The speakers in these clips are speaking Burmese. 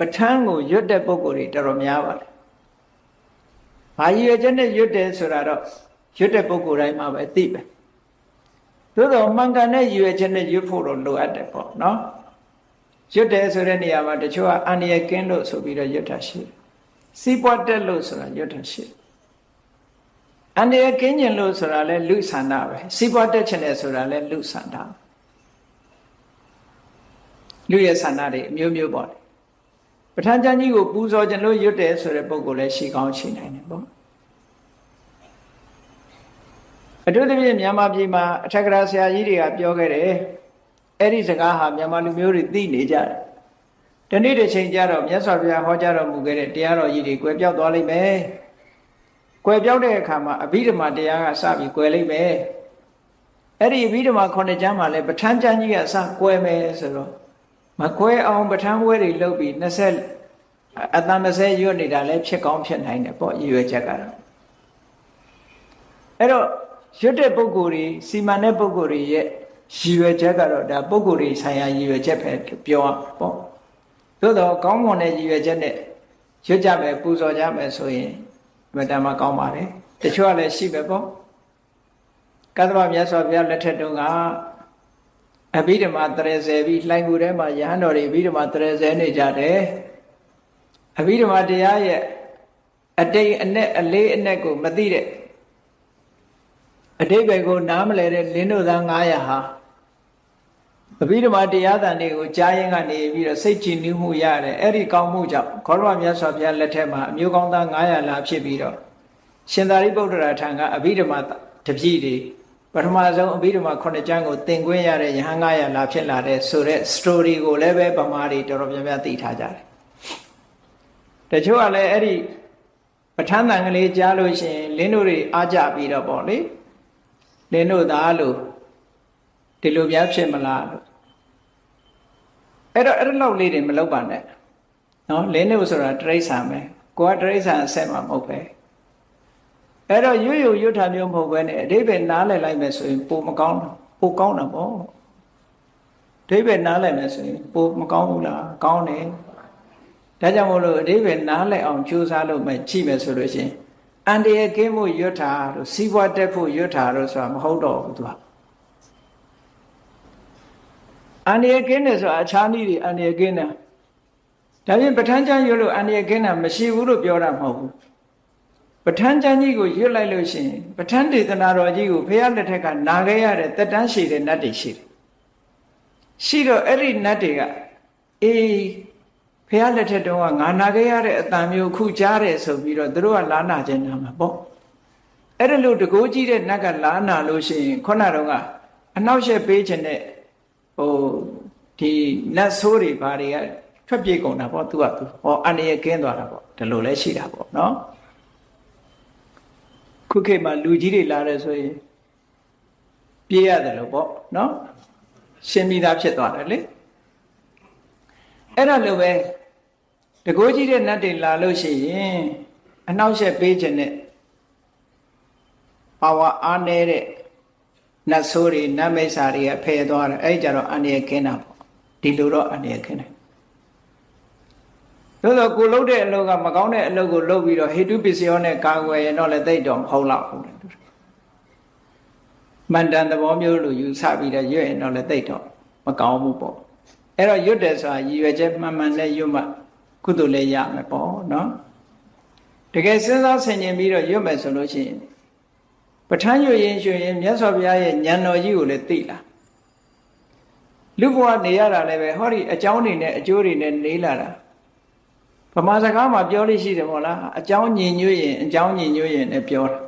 ဋ္ဌာန်းကိုရွတ်တဲ့ပုဂ္ဂိုလ်တွေတော်တော်များပါတယ်။ဘာရည်ရွယ်ချက်နဲ့ရွတ်တယ်ဆိုတာတော့ရွတ်တဲ့ပုဂ္ဂိုလ်တိုင်းမှာပဲသိပဲ။သို့တော့မှန်ကန်တဲ့ရည်ရွယ်ချက်နဲ့ရွတ်ဖို့တော့လိုအပ်တယ်ပေါ့နော်။ရွတ်တယ်ဆိုတဲ့နေရာမှာတချို့ကအန္တရာယ်ကင်းလို့ဆိုပြီးတော့ရွတ်တာရှိတယ်။စီးပွားတက်လို့ဆိုတာရွတ်တာရှိတယ်။အန္တရာယ်ကင်းခြင်းလို့ဆိုတာလဲလူဆန္ဒပဲ။စီးပွားတက်ခြင်းနဲ့ဆိုတာလဲလူဆန္ဒ။လူရဲ့ဆန္ဒတွေအမျိုးမျိုးပေါ့။ပဋ္ဌာန်းကျမ်းကြီးကိုပူဇော်ခြင်းလို့ရွတ်တယ်ဆိုတဲ့ပုဂ္ဂိုလ်လည်းရှိကောင်းရှိနိုင်တယ်ပေါ့အထူးသဖြင့်မြန်မာပြည်မှာအထက်ကရာဆရာကြီးတွေကပြောခဲ့တယ်အဲ့ဒီစကားဟာမြန်မာလူမျိုးတွေသိနေကြတယ်တနေ့တစ်ချိန်ကျတော့မြတ်စွာဘုရားဟောကြားတော်မူခဲ့တဲ့တရားတော်ကြီးတွေကွယ်ပြောက်သွားလိမ့်မယ်ကွယ်ပြောက်တဲ့အခါမှာအဘိဓမ္မာတရားကစပြီးကွယ်လိမ့်မယ်အဲ့ဒီအဘိဓမ္မာ9ကျမ်းမှာလည်းပဋ္ဌာန်းကျမ်းကြီးကစကွယ်မယ်ဆိုတော့မကွဲအောင်ပဋ္ဌာန်းပွဲတွေလုပ်ပြီး20အတန်20ရွတ်နေတာလည်းဖြစ်ကောင်းဖြစ်နိုင်တယ်ပေါ့ရည်ရွယ်ချက်ကတော့အဲ့တော့ရွတ်တဲ့ပုဂ္ဂိုလ်တွေစီမံတဲ့ပုဂ္ဂိုလ်တွေရဲ့ရည်ရွယ်ချက်ကတော့ဒါပုဂ္ဂိုလ်တွေဆိုင်ရာရည်ရွယ်ချက်ပဲပြောအောင်ပေါ့သို့တော့ကောင်းမွန်တဲ့ရည်ရွယ်ချက်နဲ့ရွတ်ကြမယ်ပူဇော်ကြမယ်ဆိုရင်အမှန်တမ်းကောင်းပါတယ်တချို့ကလည်းရှိပဲပေါ့ကသဗ္ဗမြတ်စွာဘုရားလက်ထက်တုန်းကအဘိဓမ္မာတရေဆယ်ပြီးလှိုင်ကူထဲမှာယဟန်တော်တွေအဘိဓမ္မာတရေဆယ်နေကြတယ်အဘိဓမ္မာတရားရဲ့အတိတ်အနဲ့အလေးအနက်ကိုမသိတဲ့အတိတ်ပဲကိုနားမလဲတဲ့လင်းတို့သား900ဟာအဘိဓမ္မာတရားတန်တွေကိုကြားရင်ကနေပြီးတော့စိတ်ကြည်နူးမှုရတယ်အဲ့ဒီကောင်းမှုကြောင့်ခေါရမမြတ်စွာဘုရားလက်ထက်မှာအမျိုးကောင်းသား900လာဖြစ်ပြီးတော့ရှင်သာရိပုတ္တရာထံကအဘိဓမ္မာတပည့်တွေပထမဆုံးအဘိဓမ္မာ9ကျမ်းကိုသင်ခွင့်ရတဲ့ယဟန်900လာဖြစ်လာတဲ့ဆိုတဲ့ story ကိုလည်းပဲဗမာတွေတော်တော်များများသိထားကြတယ်တချို့ကလည်းအဲ့ဒီပဋ္ဌာန်းတန်ကလေးကြားလို့ရှိရင်လင်းတို့တွေအားကြပြီးတော့ပေါ့လေလင်းတို့သားလို့ဒီလိုများဖြစ်မလားလို့အဲ့တော့အဲ့လောက်လေးတွေမလုပ်ပါနဲ့နော်လင်းတို့ဆိုတာတရိစ္ဆာန်ပဲကိုကတရိစ္ဆာန်အဆက်မှာမဟုတ်ပဲအဲ့တော့ရွတ်ထာမျိုးမဟုတ်ပဲနဲ့အဓိပ္ပာယ်နားလည်လိုက်မယ်ဆိုရင်ပိုမကောင်းတော့ပိုကောင်းတာပေါ့အဓိပ္ပာယ်နားလည်မယ်ဆိုရင်ပိုမကောင်းဘူးလားကောင်းတယ်ဒါကြောင့်မို့လို့အဓိပ္ပာယ်နားလည်အောင်ကြိုးစားလို့မှကြည့်မယ်ဆိုလို့ရှိရင်အန္တရာယ်ကင်းမှုရွတ်ထာတို့စီးပွားတက်ဖို့ရွတ်ထာတို့ဆိုတာမဟုတ်တော့ဘူးသူကအန္တရာယ်ကင်းတယ်ဆိုတာအခြားနည်းတွေအန္တရာယ်ကင်းတယ်ဒါပြင်ပဋ္ဌာန်းကျမ်းရွတ်လို့အန္တရာယ်ကင်းတာမရှိဘူးလို့ပြောတာမဟုတ်ဘူးပဋ္ဌာန်းကျမ်းကြီးကိုရွတ်လိုက်လို့ရှိရင်ပဋ္ဌာန်းဒေသနာတော်ကြီးကိုဘုရားလက်ထက်ကနာခဲ့ရတဲ့တက်တန်းရှိတဲ့နတ်တွေရှိတယ်ရှိတော့အဲ့ဒီနတ်တွေကအေးဘုရားလက်ထက်တုန်းကငါနာခဲ့ရတဲ့အတန်မျိုးခုကြားတယ်ဆိုပြီးတော့သူတို့ကလာနာခြင်းနာမှာပေါ့အဲ့ဒါလို့တကိုးကြီးတဲ့နတ်ကလာနာလို့ရှိရင်ခုနတုန်းကအနှောက်အယှက်ပေးခြင်းနဲ့ဒီနတ်ဆိုးတွေဘာတွေကထွက်ပြေးကုန်တာပေါ့သူကသူဟောအန္တရာယ်ကင်းသွားတာပေါ့ဒီလိုလဲရှိတာပေါ့နော်ခုခေတ်မှာလူကြီးတွေလာတယ်ဆိုရင်ပြေးရတယ်လို့ပေါ့နော်ရှင်းပြီးသားဖြစ်သွားတယ်လေအဲ့ဒါလိုပဲတကိုးကြီးတဲ့နတ်တွေလာလို့ရှိရင်အနှောက်အယှက်ပေးခြင်းနဲ့ပါဝါအားနေတဲ့နတ်ဆိုးတွေနတ်မိစ္ဆာတွေကဖယ်သွားတယ်အဲ့ကြတော့အန္တရာယ်ကင်းတာပေါ့ဒီလိုတော့အန္တရာယ်ကင်းတယ်သို့တော့ကိုလှုပ်တဲ့အလုပ်ကမကောင်းတဲ့အလုပ်ကိုလုပ်ပြီးတော့ဟေတုပစ္စယောနဲ့ကာကွယ်ရင်တော့လည်းသိတော့မဟုတ်တော့ဘူးလေမန္တန်သဘောမျိုးလို့ယူဆပြီးတော့ရွတ်ရင်တော့လည်းသိတော့မကောင်းဘူးပေါ့အဲ့တော့ရွတ်တယ်ဆိုတာရည်ရွယ်ချက်မှန်မှန်နဲ့ရွတ်မှကုသိုလ်လည်းရမယ်ပေါ့နော်တကယ်စဉ်းစားဆင်ခြင်ပြီးတော့ရွတ်မယ်ဆိုလို့ရှိရင်ပဋ္ဌာန်းရွတ်ရင်ရွှေရင်မြတ်စွာဘုရားရဲ့ဉာဏ်တော်ကြီးကိုလည်းသိလာလူဘဝနေရတာလည်းပဲဟောဒီအကြောင်းတွေနဲ့အကျိုးတွေနဲ့နေလာတာဗမာစကားမှာပြောလို့ရှိတယ်မို့လားအကြောင်းညင်ညွတ်ရင်အကြောင်းညင်ညွတ်ရင်လည်းပြောတာ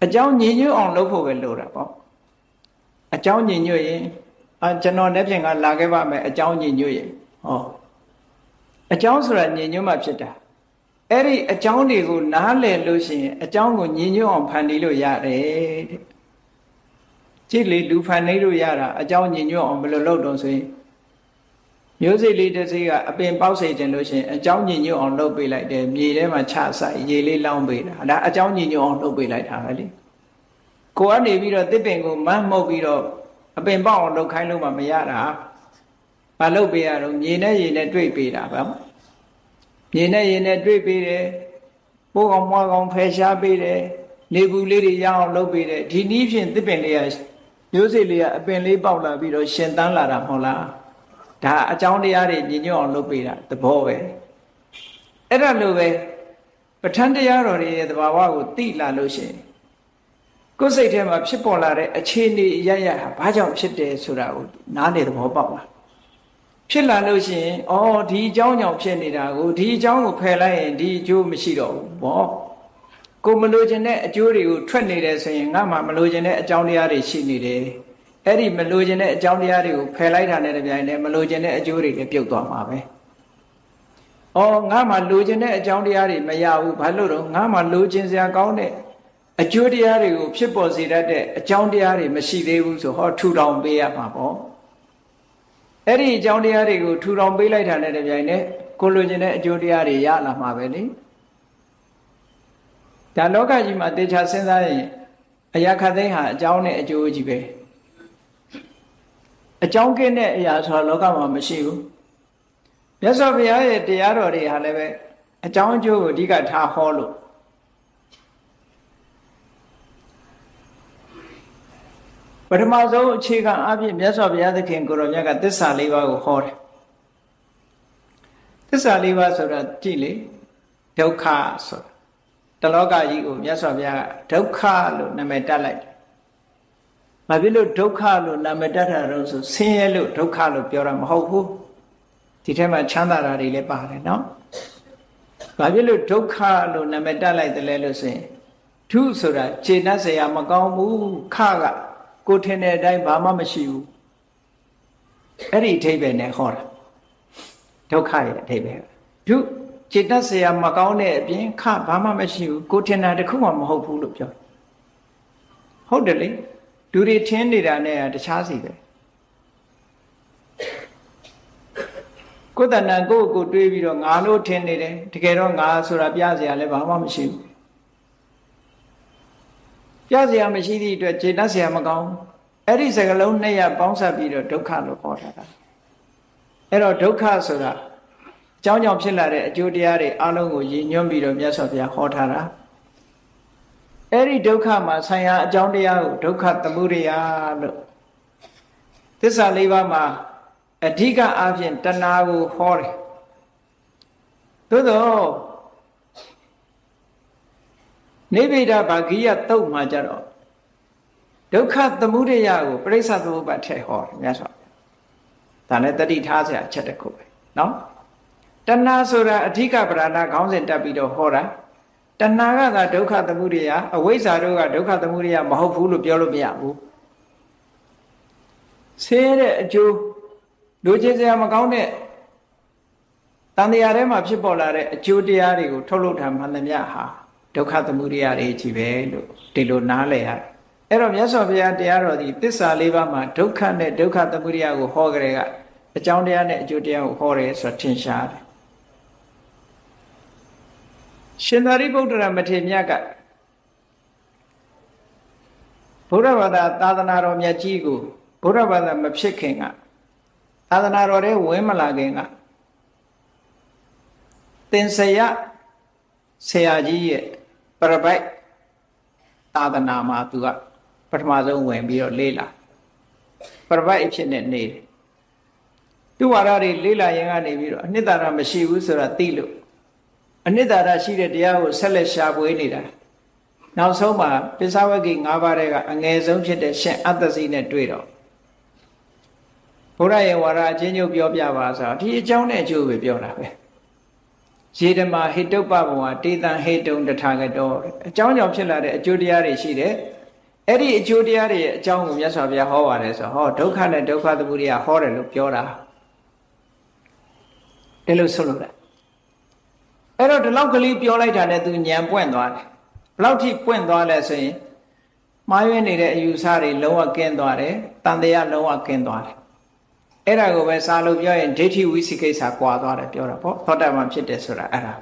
အကြောင်းညင်ညွတ်အောင်လုပ်ဖို့ပဲလိုတာပေါ့အကြောင်းညင်ညွတ်ရင်ကျွန်တော်လည်းပြင်ကလာခဲ့ပါမယ်အကြောင်းညင်ညွတ်ရင်ဟောအကြောင်းဆိုတာညင်ညွတ်မှဖြစ်တာအဲ့ဒီအကြောင်းတွေကိုနားလည်လို့ရှိရင်အကြောင်းကိုညင်ညွတ်အောင်ဖန်တီးလို့ရတယ်တဲ့ကြည့်လေလူဖန်နေလို့ရတာအကြောင်းညင်ညွတ်အောင်ဘယ်လိုလုပ်တော့ဆိုရင်မျိုးစိတ်လေးတစ်စိတ်ကအပင်ပေါက်စေခြင်းလို့ရှိရင်အကြောင်းညင်ညွတ်အောင်လုပ်ပေးလိုက်တယ်မြေထဲမှာချဆိုင်ရေလေးလောင်းပေးတာဒါအကြောင်းညင်ညွတ်အောင်လုပ်ပေးလိုက်တာပဲလေကိုကနေပြီးတော့တစ်ပင်ကိုမန်းမှုတ်ပြီးတော့အပင်ပေါက်အောင်လုပ်ခိုင်းလို့မှမရတာမလုပ်ပေးရတော့မြေနဲ့ရေနဲ့တွေ့ပေးတာပဲ မြေနဲ့ရေနဲ့တွေ့ပေးတယ်ပိုးကောင်မွားကောင်ဖယ်ရှားပေးတယ်နေဘူးလေးတွေရအောင်လုပ်ပေးတယ်ဒီနည်းဖြင့်သစ်ပင်လေးကမျိုးစိလေးကအပင်လေးပေါက်လာပြီးတော့ရှင်သန်လာတာမဟုတ်လားဒါအကြောင်းတရားတွေညီညွတ်အောင်လုပ်ပေးတာသဘောပဲအဲ့ဒါလိုပဲပဋ္ဌာန်းတရားတော်တွေရဲ့သဘာဝကိုသိလာလို့ရှိရင်ကိုယ်စိတ်ထဲမှာဖြစ်ပေါ်လာတဲ့အခြေအနေအရရဟာဘာကြောင့်ဖြစ်တယ်ဆိုတာကိုနားလေသဘောပေါက်လာဖြစ်လာလို့ရှိရင်ဩဒီအကြောင်းကြောင့်ဖြစ်နေတာကိုဒီအကြောင်းကိုဖယ်လိုက်ရင်ဒီအကျိုးမရှိတော့ဘူးပေါ့ကိုမလိုချင်တဲ့အကျိုးတွေကိုထွက်နေတယ်ဆိုရင်ငါမှမလိုချင်တဲ့အကြောင်းတရားတွေရှိနေတယ်အဲ့ဒီမလိုချင်တဲ့အကြောင်းတရားတွေကိုဖယ်လိုက်တာနဲ့တပြိုင်တည်းမလိုချင်တဲ့အကျိုးတွေလည်းပြုတ်သွားမှာပဲဩငါမှလိုချင်တဲ့အကြောင်းတရားတွေမရဘူးဘာလို့တော့ငါမှလိုချင်စရာကောင်းတဲ့အကျိုးတရားတွေကိုဖြစ်ပေါ်စေတတ်တဲ့အကြောင်းတရားတွေမရှိသေးဘူးဆိုဟောထူထောင်ပေးရမှာပေါ့အဲ့ဒီအကြောင်းတရားတွေကိုထူထောင်ပေးလိုက်တာနဲ့တပြိုင်တည်းကိုလိုချင်တဲ့အကျိုးတရားတွေရလာမှာပဲလေဒါလောကကြီးမှာတေချာစဉ်းစားရင်အရာခတ်သိမ်းဟာအကြောင်းနဲ့အကျိုးကြီးပဲအကြောင်းကင်းတဲ့အရာဆိုတာလောကမှာမရှိဘူးမြတ်စွာဘုရားရဲ့တရားတော်တွေဟာလည်းပဲအကြောင်းအကျိုးကိုအဓိကထားဟောလို့ပထမဆုံးအခြေခံအဖြစ်မြတ်စွာဘုရားသခင်ကိုရောမြတ်ကသစ္စာလေးပါးကိုဟောတယ်သစ္စာလေးပါးဆိုတာကြည့်လေဒုက္ခဆိုတာတလောကကြီးကိုမြတ်စွာဘုရားကဒုက္ခလို့နာမည်တပ်လိုက်တယ်။ဘာဖြစ်လို့ဒုက္ခလို့နာမည်တပ်တာတော့ဆိုဆင်းရဲလို့ဒုက္ခလို့ပြောတာမဟုတ်ဘူး။ဒီထဲမှာချမ်းသာတာတွေလည်းပါတယ်နော်။ဘာဖြစ်လို့ဒုက္ခလို့နာမည်တပ်လိုက်တယ်လဲလို့ဆိုရင်ဒုဆိုတာခြေနှက်เสียမကောင်းဘူးခကကိုထင်တဲ့အတိုင်းဘာမှမရှိဘူး။အဲ့ဒီအဓိပ္ပာယ်နဲ့ဟောတာဒုက္ခရဲ့အဓိပ္ပာယ်ဒုจิตเสียမကောင်းတဲ့အပြင်ခဘာမှမရှိဘူးကိုထင်တာတခုမှမဟုတ်ဘူးလို့ပြောဟုတ်တယ်လေလူတွေထင်နေတာနဲ့တခြားစီပဲကိုယ်တဏ္ဍကိုတွေးပြီးတော့ငါလို့ထင်နေတယ်တကယ်တော့ငါဆိုတာပြเสียလည်းဘာမှမရှိဘူးပြเสียမရှိသည့်အတွက်จิตเสียမကောင်းအဲ့ဒီစကားလုံးနှစ်ရပ်ပေါင်းစပ်ပြီးတော့ဒုက္ခလို့ခေါ်တာအဲ့တော့ဒုက္ခဆိုတာအကြောင်းကြောင့်ဖြစ်လာတဲ့အကျိုးတရားတွေအလုံးကိုရည်ညွှန်းပြီးတော့မြတ်စွာဘုရားဟောထားတာအဲ့ဒီဒုက္ခမှာဆိုင်ရာအကြောင်းတရားကိုဒုက္ခသမုဒယလို့သစ္စာလေးပါးမှာအဓိကအားဖြင့်တဏှာကိုဟောတယ်သို့တော့နိဗ္ဗိဒဗာဂိယတုတ်မှာကြတော့ဒုက္ခသမုဒယကိုပရိစ္ဆသမုပ္ပါဒ်ထည့်ဟောတယ်မြတ်စွာဘုရားဒါလည်းတတိထားစရာအချက်တစ်ခုပဲနော်တဏှာဆိုတာအဓိကပဓာနာခေါင်းစဉ်တက်ပြီးတော့ဟောတာတဏှာကသာဒုက္ခသမုဒယအဝိဇ္ဇာတို့ကဒုက္ခသမုဒယမဟုတ်ဘူးလို့ပြောလို့မရဘူးဆင်းရဲတဲ့အကျိုးလိုချင်စရာမကောင်းတဲ့တန်တရားထဲမှာဖြစ်ပေါ်လာတဲ့အကျိုးတရားတွေကိုထုတ်လုပ်တာမှန်သမျှဟာဒုက္ခသမုဒယတွေကြီးပဲလို့ဒီလိုနားလည်ရတယ်အဲ့တော့မြတ်စွာဘုရားတရားတော်ဒီသစ္စာလေးပါးမှာဒုက္ခနဲ့ဒုက္ခသမုဒယကိုဟောကြတဲ့ကအကြောင်းတရားနဲ့အကျိုးတရားကိုဟောတယ်ဆိုတော့ထင်ရှားတယ်ရှင်သာရိပုတ္တရာမထေရမြတ်ကဘုရားဘာသာသာသနာတော်မြတ်ကြီးကိုဘုရားဘာသာမဖြစ်ခင်ကသာသနာတော်ထဲဝင်မလာခင်ကသင်္ဆယဆရာကြီးရဲ့ပရပိုက်သာသနာမှာသူကပထမဆုံးဝင်ပြီးတော့လေ့လာပရပိုက်အဖြစ်နဲ့နေတယ်သူဝါဒတွေလေ့လာရင်ကနေပြီးတော့အနှစ်သာရမရှိဘူးဆိုတာသိလို့အနှစ်သာရရှိတဲ့တရားကိုဆက်လက်ရှာဖွေနေတာနောက်ဆုံးမှာပိဿဝဂ္ဂိ၅ပါးထဲကအငယ်ဆုံးဖြစ်တဲ့ရှင်အတ္တစီနဲ့တွေ့တော့ဘုရားရဲ့ဝါဒအချင်းချုပ်ပြောပြပါဆိုတော့ဒီအကြောင်းနဲ့အကျိုးပဲပြောတာပဲယေဓမာဟိတုပ္ပဘဝတေတံဟိတုံတထာဂတောအကြောင်းကြောင့်ဖြစ်လာတဲ့အကျိုးတရားတွေရှိတယ်အဲ့ဒီအကျိုးတရားတွေရဲ့အကြောင်းကိုမြတ်စွာဘုရားဟောပါတယ်ဆိုတော့ဟောဒုက္ခနဲ့ဒုက္ခသမုဒယဟောတယ်လို့ပြောတာဒီလိုဆိုလို့အဲ့တော့ဒီလောက်ကလေးပြောလိုက်တာနဲ့သူညံပွင့်သွားတယ်ဘလောက်ထိပွင့်သွားလဲဆိုရင်မှားယွင်းနေတဲ့အယူဆတွေလုံးဝကင်းသွားတယ်တန်တရားလုံးဝကင်းသွားတယ်အဲ့ဒါကိုပဲစာလို့ပြောရင်ဒိဋ္ဌိဝိသိကိစ္စကွာသွားတယ်ပြောတာပေါ့သောတာပန်ဖြစ်တယ်ဆိုတာအဲ့ဒါ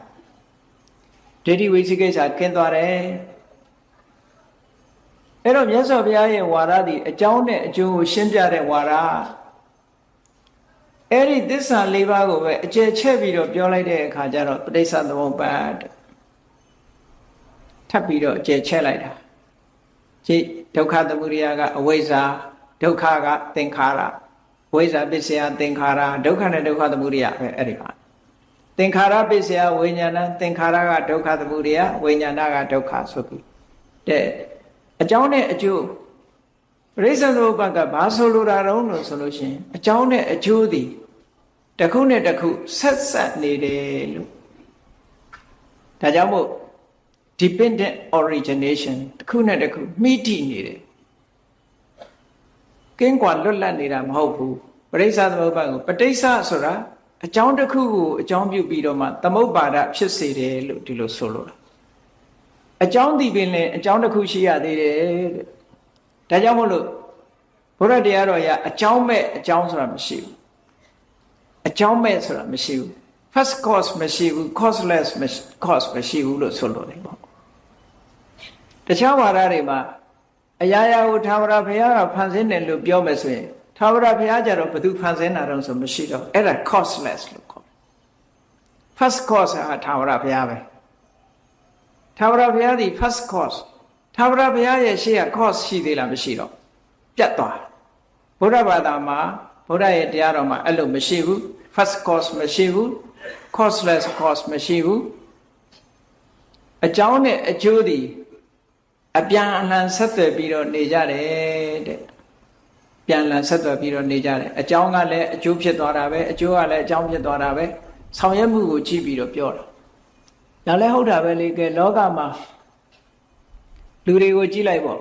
ဒိဋ္ဌိဝိသိကိစ္စကင်းသွားတယ်အဲ့တော့မြတ်စွာဘုရားရဲ့ဝါဒသည်အကြောင်းနဲ့အကျိုးကိုရှင်းပြတဲ့ဝါဒ အဲ့ဒီသစ္စာ၄ပါးကိုပဲအကျယ်ချဲ့ပြီးတော့ပြောလိုက်တဲ့အခါကျတော့ပဋိစ္စသမုပ္ပါဒ်ထပ်ပြီးတော့အကျယ်ချဲ့လိုက်တာကြည့်ဒုက္ခသမုဒယကအဝိဇ္ဇာဒုက္ခကသင်္ခါရဝိဇ္ဇာပစ္စယသင်္ခါရဒုက္ခနဲ့ဒုက္ခသမုဒယပဲအဲ့ဒီပါသင်္ခါရပစ္စယဝိညာဏသင်္ခါရကဒုက္ခသမုဒယဝိညာဏကဒုက္ခဆိုပြီးတဲ့အကြောင်းနဲ့အကျိုးပရိစ္ဆေသမုပ္ပါဒ်ကဘာဆိုလိုတာတုံးလို့ဆိုလို့ရှိရင်အကြောင်းနဲ့အကျိုးသည်တစ်ခုနဲ့တစ်ခုဆက်ဆက်နေတယ်လို့ဒါကြောင့်မို့ dependent origination တစ်ခုနဲ့တစ်ခုမိတိနေတယ်ကင်းကွာလွတ်လပ်နေတာမဟုတ်ဘူးပရိစ္ဆေသမုပ္ပါဒ်ကိုပဋိစ္စဆိုတာအကြောင်းတစ်ခုကိုအကြောင်းပြုပြီးတော့မှသမုပ္ပါဒဖြစ်စေတယ်လို့ဒီလိုဆိုလိုတာအကြောင်းဒီပင်လည်းအကြောင်းတစ်ခုရှိရသေးတယ်တဲ့ဒါကြောင့်မို့လို့ဘုရားတရားတော်ရအကြောင်းမဲ့အကြောင်းဆိုတာမရှိဘူးအကြောင်းမဲ့ဆိုတာမရှိဘူး first cause မရှိဘူး causeless cause မရှိဘူးလို့ဆိုလိုတယ်ပေါ့တခြားဝါဒတွေမှာအရာရာကိုသာဝရဘုရားကဖန်ဆင်းတယ်လို့ပြောမယ်ဆိုရင်သာဝရဘုရားကြတော့ဘယ်သူဖန်ဆင်းတာတော့ဆိုမရှိတော့အဲ့ဒါ causeless လို့ခေါ်တယ် first cause ဟာသာဝရဘုရားပဲသာဝရဘုရားဒီ first cause သာဝရဘုရားရဲ့ရှေ့က cause ရှိသေးလားမရှိတော့ပြတ်သွားဗုဒ္ဓဘာသာမှာဗုဒ္ဓရဲ့တရားတော်မှာအဲ့လိုမရှိဘူး first cause မရှိဘူး causeless cause မရှိဘူးအကြောင်းနဲ့အကျိုးဒီအပြန်အလှန်ဆက်သွယ်ပြီးတော့နေကြတယ်တဲ့ပြန်အလှန်ဆက်သွယ်ပြီးတော့နေကြတယ်အကြောင်းကလည်းအကျိုးဖြစ်သွားတာပဲအကျိုးကလည်းအကြောင်းဖြစ်သွားတာပဲဆောင်ရွက်မှုကိုကြည့်ပြီးတော့ပြောတာဒါလည်းဟုတ်တာပဲလေကဲလောကမှာလူတွေကိုကြည့်လိုက်ပေါ့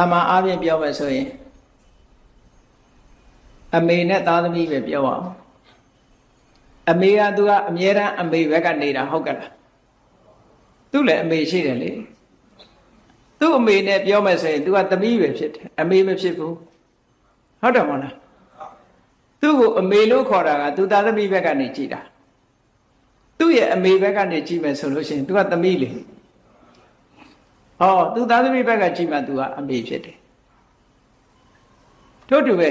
အမှန်အားဖြင့်ပြောမယ်ဆိုရင်အမေနဲ့သားသမီးပဲပြောအောင်အမေကသူကအမြဲတမ်းအမေဘက်ကနေတာဟုတ်ကဲ့လားသူ့လည်းအမေရှိတယ်လေသူ့အမေနဲ့ပြောမယ်ဆိုရင် तू ကသမီးပဲဖြစ်တယ်အမေမဖြစ်ဘူးဟုတ်တယ်မဟုတ်လားသူ့ကိုအမေလို့ခေါ်တာက तू သားသမီးဘက်ကနေကြည်တာသူ့ရဲ့အမေဘက်ကနေကြည်မယ်ဆိုလို့ရှိရင် तू ကသမီးလေဟော तू သားသမီးဘက်ကကြည်မှ तू ကအမေဖြစ်တယ်ထို့တူပဲ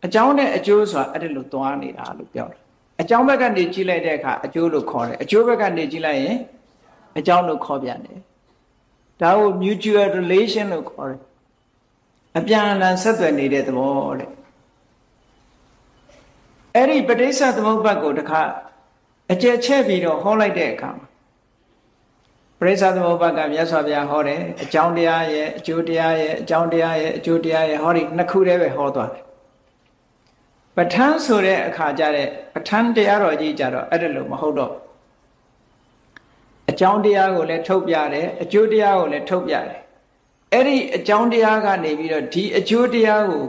အကြောင်းနဲ့အကျိုးဆိုတာအဲ့ဒါလို့သွားနေတာလို့ပြောတာအကြောင်းဘက်ကနေကြည်လိုက်တဲ့အခါအကျိုးလို့ခေါ်တယ်အကျိုးဘက်ကနေကြည်လိုက်ရင်အကြောင်းလို့ခေါ်ပြန်တယ်ဒါကို mutual relation လို့ခေါ်တယ်အပြန်အလှန်ဆက်သွယ်နေတဲ့သဘောတဲ့အဲ့ဒီပဋိစ္စသမုပ္ပါဒ်ကိုတခါအကျယ်ချဲ့ပြီးတော့ဟောလိုက်တဲ့အခါမှာပဋိစ္စသမုပ္ပါဒ်ကမြတ်စွာဘုရားဟောတယ်အကြောင်းတရားရဲ့အကျိုးတရားရဲ့အကြောင်းတရားရဲ့အကျိုးတရားရဲ့ဟောဒီနှစ်ခုတည်းပဲဟောသွားတယ်ပဋ္ဌာန်းဆိုတဲ့အခါကျတဲ့ပဋ္ဌာန်းတရားတော်ကြီးကြတော့အဲ့ဒါလို့မဟုတ်တော့အကြောင်းတရားကိုလည်းထုတ်ပြတယ်အကျိုးတရားကိုလည်းထုတ်ပြတယ်အဲ့ဒီအကြောင်းတရားကနေပြီးတော့ဒီအကျိုးတရားကို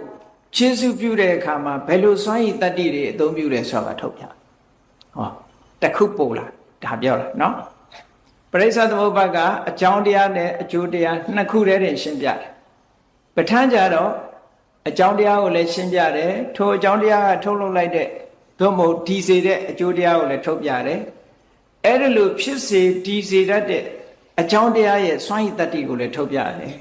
ခြေစုပြုတဲ့အခါမှာဘယ်လိုစွမ်းရည်တတ္တိတွေအသုံးပြုတယ်ဆိုတာထုတ်ပြဟောတခုပို့လာဒါပြောတာနော်ပရိစ္ဆေသမုပ္ပါဒ်ကအကြောင်းတရားနဲ့အကျိုးတရားနှစ်ခုတည်းတင်ရှင်းပြတယ်ပဋ္ဌာန်းကြတော့အကြောင်းတရားကိုလည်းရှင်းပြတယ်ထိုအကြောင်းတရားကထုတ်လုပ်လိုက်တဲ့သို့မဟုတ်ဒီစေတဲ့အကျိုးတရားကိုလည်းထုတ်ပြတယ်အဲ့ဒါလို့ဖြစ်စေဒီစေတတ်တဲ့အကြောင်းတရားရဲ့စွမ်းရည်တတ္တိကိုလည်းထုတ်ပြတယ်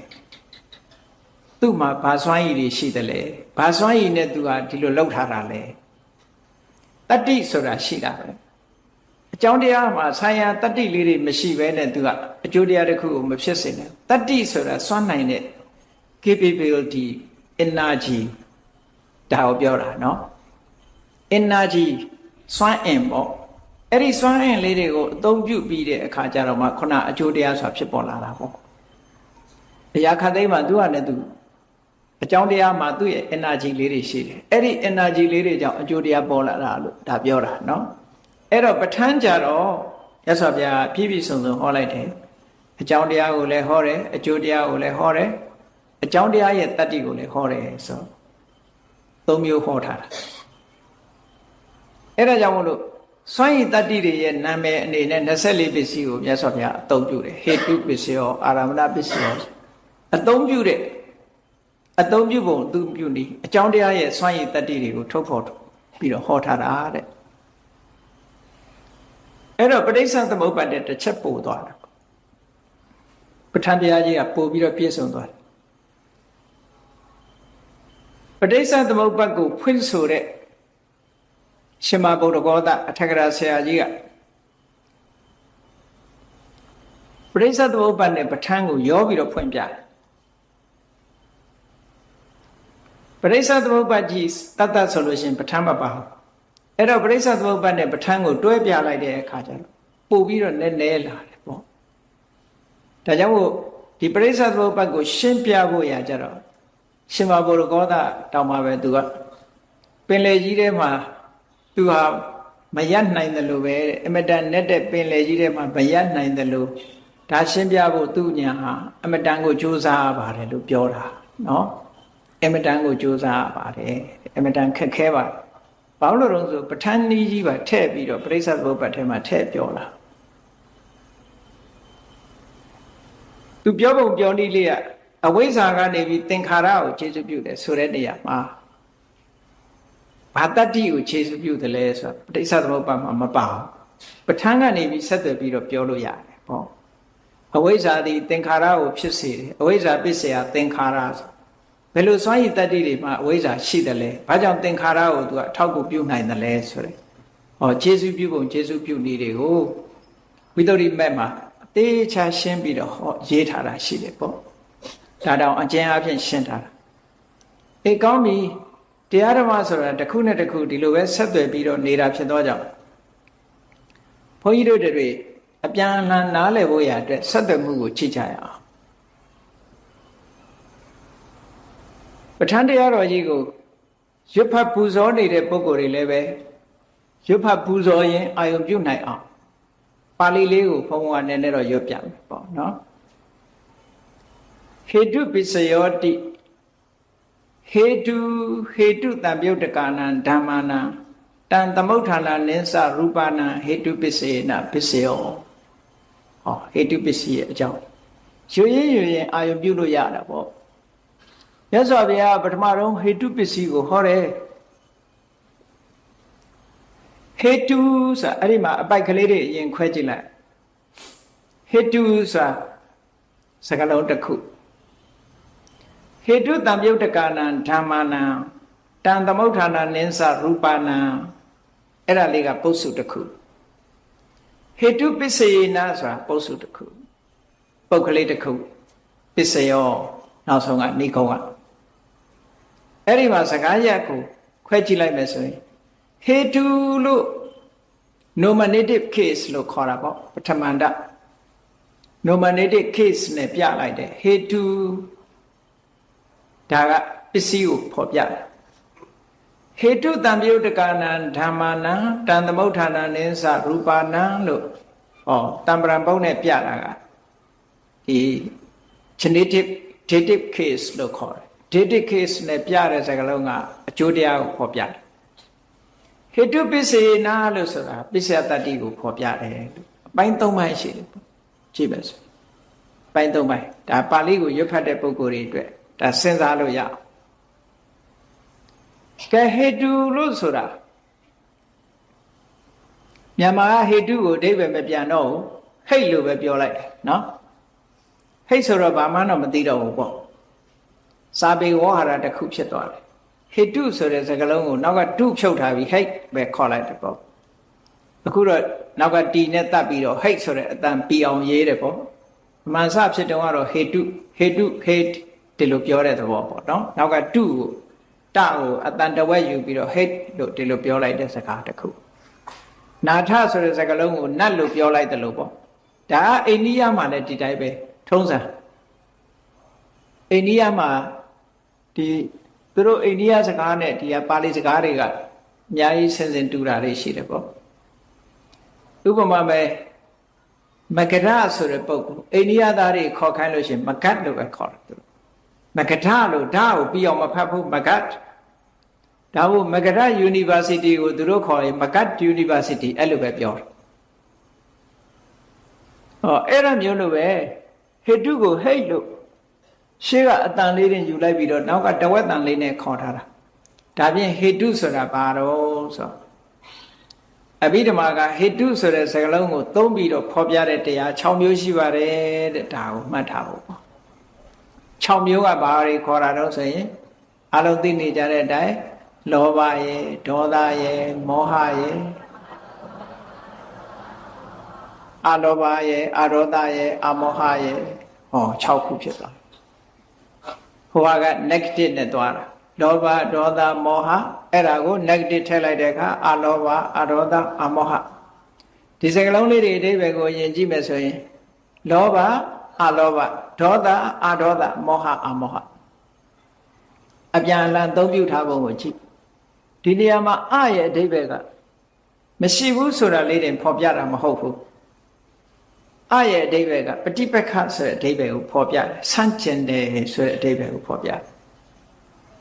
သူ့မှာဘာစွမ်းရည်တွေရှိသလဲဘာစွမ်းရည်နဲ့သူကဒီလိုလောက်ထားတာလဲတတ္တိဆိုတာရှိတာပဲအကြောင်းတရားမှာဆံရတတ္တိလေးတွေမရှိဘဲနဲ့သူကအကျိုးတရားတစ်ခုကိုမဖြစ်စေနဲ့တတ္တိဆိုတာစွမ်းနိုင်တဲ့ capability energy ဒါကိုပြောတာเนาะ energy စွမ်းအင်ပေါ့အဲ့ဒီစွမ်းအင်လေးတွေကိုအသုံးပြုပြီးတဲ့အခါကျတော့မှခုနအကျိုးတရားဆိုတာဖြစ်ပေါ်လာတာပေါ့အရာခတ်သိမ်းမှာသူကလည်းသူအကြောင်းတရားမှာသူ့ရဲ့ energy လေးတွေရှိတယ်အဲ့ဒီ energy လေးတွေကြောင့်အကျိုးတရားပေါ်လာတာလို့ဒါပြောတာเนาะအဲ့တော့ပဋ္ဌာန်းကြတော့ရသော်ဗျာပြည့်ပြည့်စုံစုံဟောလိုက်တယ်အကြောင်းတရားကိုလည်းဟောတယ်အကျိုးတရားကိုလည်းဟောတယ်အကြောင်းတရားရဲ့တတ္တိကိုလည်းဟောတယ်ဆိုသုံးမျိုးဟောထားတာအဲ့ဒါကြောင့်မလို့စွမ်းရည်တတ္တိတွေရဲ့နာမည်အနေနဲ့24ပစ္စည်းကိုမြတ်စွာဘုရားအသုံးပြုတယ်ဟေတုပစ္စည်းရောအာရမဏပစ္စည်းရောအသုံးပြုတဲ့အသုံးပြုပုံသူပြုနည်းအကြောင်းတရားရဲ့စွမ်းရည်တတ္တိတွေကိုထုတ်ဖော်ပြီးတော့ဟောထားတာတဲ့အဲ့တော့ပဋိစ္စသမုပ္ပါဒ်တဲ့တစ်ချက်ပို့သွားတာပဋ္ဌာန်းတရားကြီးကပို့ပြီးတော့ပြည့်စုံသွားတယ်ပဋိစ္စသမုပ္ပါဒ်ကိုဖွင့်ဆိုတဲ့ ရှင်မဗုဒ္ဓဂောသအထက်ကရာဆရာကြီးကပရိစ္ဆေသမုပ္ပါဒ်နဲ့ပဋ္ဌာန်းကိုရောပြီးတော့ဖွင့်ပြတယ်ပရိစ္ဆေသမုပ္ပါဒ်ကြီးတတ်တတ်ဆိုလို့ရှိရင်ပဋ္ဌာန်းမပါဘူးအဲ့တော့ပရိစ္ဆေသမုပ္ပါဒ်နဲ့ပဋ္ဌာန်းကိုတွဲပြလိုက်တဲ့အခါကျတော့ပို့ပြီးတော့နည်းနည်းလာတယ်ပေါ့ဒါကြောင့်မို့ဒီပရိစ္ဆေသမုပ္ပါဒ်ကိုရှင်းပြဖို့ရကြတော့ရှင်မဗုဒ္ဓဂောသတောင်မှပဲသူကပင်လယ်ကြီးထဲမှာသူဟာမရနိုင်တယ်လို့ပဲအမတန်နဲ့တဲ့ပင်လယ်ကြီးထဲမှာမရနိုင်တယ်လို့ဒါရှင်းပြဖို့သူ့ညာဟာအမတန်ကိုကြိုးစားပါတယ်လို့ပြောတာနော်အမတန်ကိုကြိုးစားပါတယ်အမတန်ခက်ခဲပါဘာလို့လဲဆိုပဋ္ဌာန်းနည်းကြီးပါထည့်ပြီးတော့ပရိစ္ဆေသမုပ္ပါဒ်ထဲမှာထည့်ပြောလာသူပြောပုံပြောနည်းလေးကအဝိဇ္ဇာကနေပြီးသင်္ခါရကိုခြေစွပြုတယ်ဆိုတဲ့နေရာမှာဘာတတ္တိကိုခြေစွပြုတယ်လဲဆိုတော့ပဋိစ္စသမုပ္ပါဒ်မှာမပါဘူးပဋ္ဌာန်းကနေပြီးဆက်သွယ်ပြီးတော့ပြောလို့ရတယ်ပေါ့အဝိဇ္ဇာသည်သင်္ခါရကိုဖြစ်စေတယ်အဝိဇ္ဇာပစ္စယသင်္ခါရဆိုဘယ်လိုစွမ်းရည်တတ္တိတွေမှာအဝိဇ္ဇာရှိတယ်လဲဘာကြောင့်သင်္ခါရကိုသူကအထောက်အကူပြုနိုင်တယ်လဲဆိုတဲ့ခြေစွပြုပုံခြေစွပြုနည်းတွေကိုဝိတ္တုရိမက်မှာအသေးချာရှင်းပြီးတော့ရေးထားတာရှိတယ်ပေါ့ဒါတောင်အကျဉ်းအဖြစ်ရှင်းထားတာအေးကောင်းပြီတရားဓမ္မဆိုတာတစ်ခုနဲ့တစ်ခုဒီလိုပဲဆက်သွယ်ပြီးတော့နေတာဖြစ်သောကြောင့်ဘုန်းကြီးတို့တွေအပြန်အလှန်နားလည်ဖို့ရအတွက်ဆက်သွယ်မှုကိုချိကြရအောင်ပဋ္ဌာန်းတရားတော်ကြီးကိုရွတ်ဖတ်ပူဇော်နေတဲ့ပုဂ္ဂိုလ်တွေလည်းပဲရွတ်ဖတ်ပူဇော်ရင်အာယုံပြုနိုင်အောင်ပါဠိလေးကိုဘုန်းဘုန်းကနည်းနည်းတော့ရွတ်ပြမယ်ပေါ့နော်ဟေတုပစ္စယောတိဟေတုတံပြုတ်တကာနံဓမ္မာနံတံသမုဋ္ဌာနာနိသရူပနာဟေတုပစ္စေနပစ္စယောဟေတုပစ္စည်းရဲ့အကြောင်းရွရင်အာယုံပြုလို့ရတာပေါ့မြတ်စွာဘုရားပထမဆုံးဟေတုပစ္စည်းကိုဟောတယ်ဟေတုဆိုအဲ့ဒီမှာအပိုက်ကလေးတွေအရင်ခွဲကြည့်လိုက်ဟေတုဆိုတာစကားလုံးတစ်ခုဟေတုတံပြုတ်တကာနံဓမ္မာနံတံသမုဋ္ဌာနာနိသရူပနာအဲ့ဒါလေးကပုစုတစ်ခုဟေတုပစ္စေနဆိုတာပုစုတစ်ခုပုဂ္ဂလေးတစ်ခုပစ္စယောနောက်ဆုံးကနိဂုံးကအဲ့ဒီမှာစကားရပ်ကိုခွဲကြည့်လိုက်မယ်ဆိုရင်ဟေတုလို့ nominative case လို့ခေါ်တာပေါ့ပထမန္တ nominative case နဲ့ပြလိုက်တယ်ဟေတုဒါကပစ္စည်းကိုဖော်ပြတယ်ဟေတုတံပြုတ်တကာနံဓမ္မာနံတံသမုဋ္ဌာနာနိသရူပနာလို့တံပရံပုံနဲ့ပြတာကဒီ genitive dative case လို့ခေါ်တယ် dative case နဲ့ပြတဲ့စကားလုံးကအကျိုးတရားကိုဖော်ပြတယ်ဟေတုပစ္စေနာလို့ဆိုတာပစ္စယတတ္တိကိုဖော်ပြတယ်အပိုင်း၃ပိုင်းရှိတယ်ကြည့်ပါစို့ပိုင်း၃ပိုင်းဒါပါဠိကိုရွတ်ဖတ်တဲ့ပုဂ္ဂိုလ်တွေအတွက်ဒါစဉ်းစားလို့ရအောင်ကဲဟေတုလို့ဆိုတာမြန်မာဟေတုကိုအဓိပ္ပာယ်မပြန်တော့ဘူးဟိတ်လို့ပဲပြောလိုက်တယ်နော်ဟိတ်ဆိုတော့ဘာမှတော့မသိတော့ဘူးပေါ့စာပေဝေါဟာရတစ်ခုဖြစ်သွားတယ်ဟေတုဆိုတဲ့စကားလုံးကိုနောက်ကတုဖြုတ်ထားပြီးဟိတ်ပဲခေါ်လိုက်တယ်ပေါ့အခုတော့နောက်ကတီနဲ့တတ်ပြီးတော့ဟိတ်ဆိုတဲ့အတန်ပီအောင်ရေးတယ်ပေါ့မှန်စဖြစ်တုန်းကတော့ဟေတုဒီလိုပြောတဲ့သဘောပေါ့နော်နောက်ကတုကိုတကိုအတန်တဝက်ယူပြီးတော့ဟိတ်လို့ဒီလိုပြောလိုက်တဲ့စကားတစ်ခုနာထဆိုတဲ့စကားလုံးကိုနတ်လို့ပြောလိုက်တယ်လို့ပေါ့ဒါကအိန္ဒိယမှာလည်းဒီတိုင်းပဲထုံးစံအိန္ဒိယမှာဒီသူတို့အိန္ဒိယစကားနဲ့ဒီပါဠိစကားတွေကအများကြီးဆင်ဆင်တူတာတွေရှိတယ်ပေါ့ဥပမာပဲမဂရဆိုတဲ့ပုဂ္ဂိုလ်အိန္ဒိယသားတွေခေါ်ခိုင်းလို့ရှိရင်မဂတ်လို့ပဲခေါ်တယ်သူမဂထလို့ဓာတ်ကိုပြီးအောင်မဖတ်ဘူးမဂတ်ဒါဘုမဂရ University ကိုသူတို့ခေါ်ရင်မဂတ် University အဲ့လိုပဲပြောတယ်အဲ့ဒါမျိုးလိုပဲဟေတုကိုဟိတ်လို့ရှေ့ကအတန်လေးတင်ယူလိုက်ပြီးတော့နောက်ကတဝက်တန်လေးနဲ့ခေါ်ထားတာဒါဖြင့်ဟေတုဆိုတာဘာတော့ဆိုအဘိဓမ္မာကဟေတုဆိုတဲ့စကားလုံးကိုသုံးပြီးတော့ဖော်ပြတဲ့တရား6မျိုးရှိပါတယ်တဲ့ဒါကိုမှတ်ထားဖို့ပေါ့6မျိုးကဘာတွေခေါ်တာတော့ဆိုရင်အလုံးသိနေကြတဲ့အတိုင်း လောဘရဲ့ဒေါသရဲ့မောဟရဲ့အလောဘရဲ့အရောဓရဲ့အမောဟရဲ့ဟော6ခုဖြစ်သွားဟိုက negative နဲ့သွားတာလောဘဒေါသမောဟအဲ့ဒါကို negative ထည့်လိုက်တဲ့အခါအလောဘအရောဓအမောဟဒီစကားလုံးလေးတွေအဓိပ္ပာယ်ကိုယဉ်ကြည့်မယ်ဆိုရင်လောဘအလောဘဒေါသအဒေါသမောဟအမောဟအပြန်အလှန်သုံးပြုထားပုံကိုကြည့်ဒီနေရာမှာအရဲ့အဓိပ္ပာယ်ကမရှိဘူးဆိုတာလေးတင်ဖော်ပြတာမဟုတ်ဘူးအရဲ့အဓိပ္ပာယ်ကပฏิပက္ခဆိုတဲ့အဓိပ္ပာယ်ကိုဖော်ပြတယ်ဆန့်ကျင်တယ်ဆိုတဲ့အဓိပ္ပာယ်ကိုဖော်ပြတယ်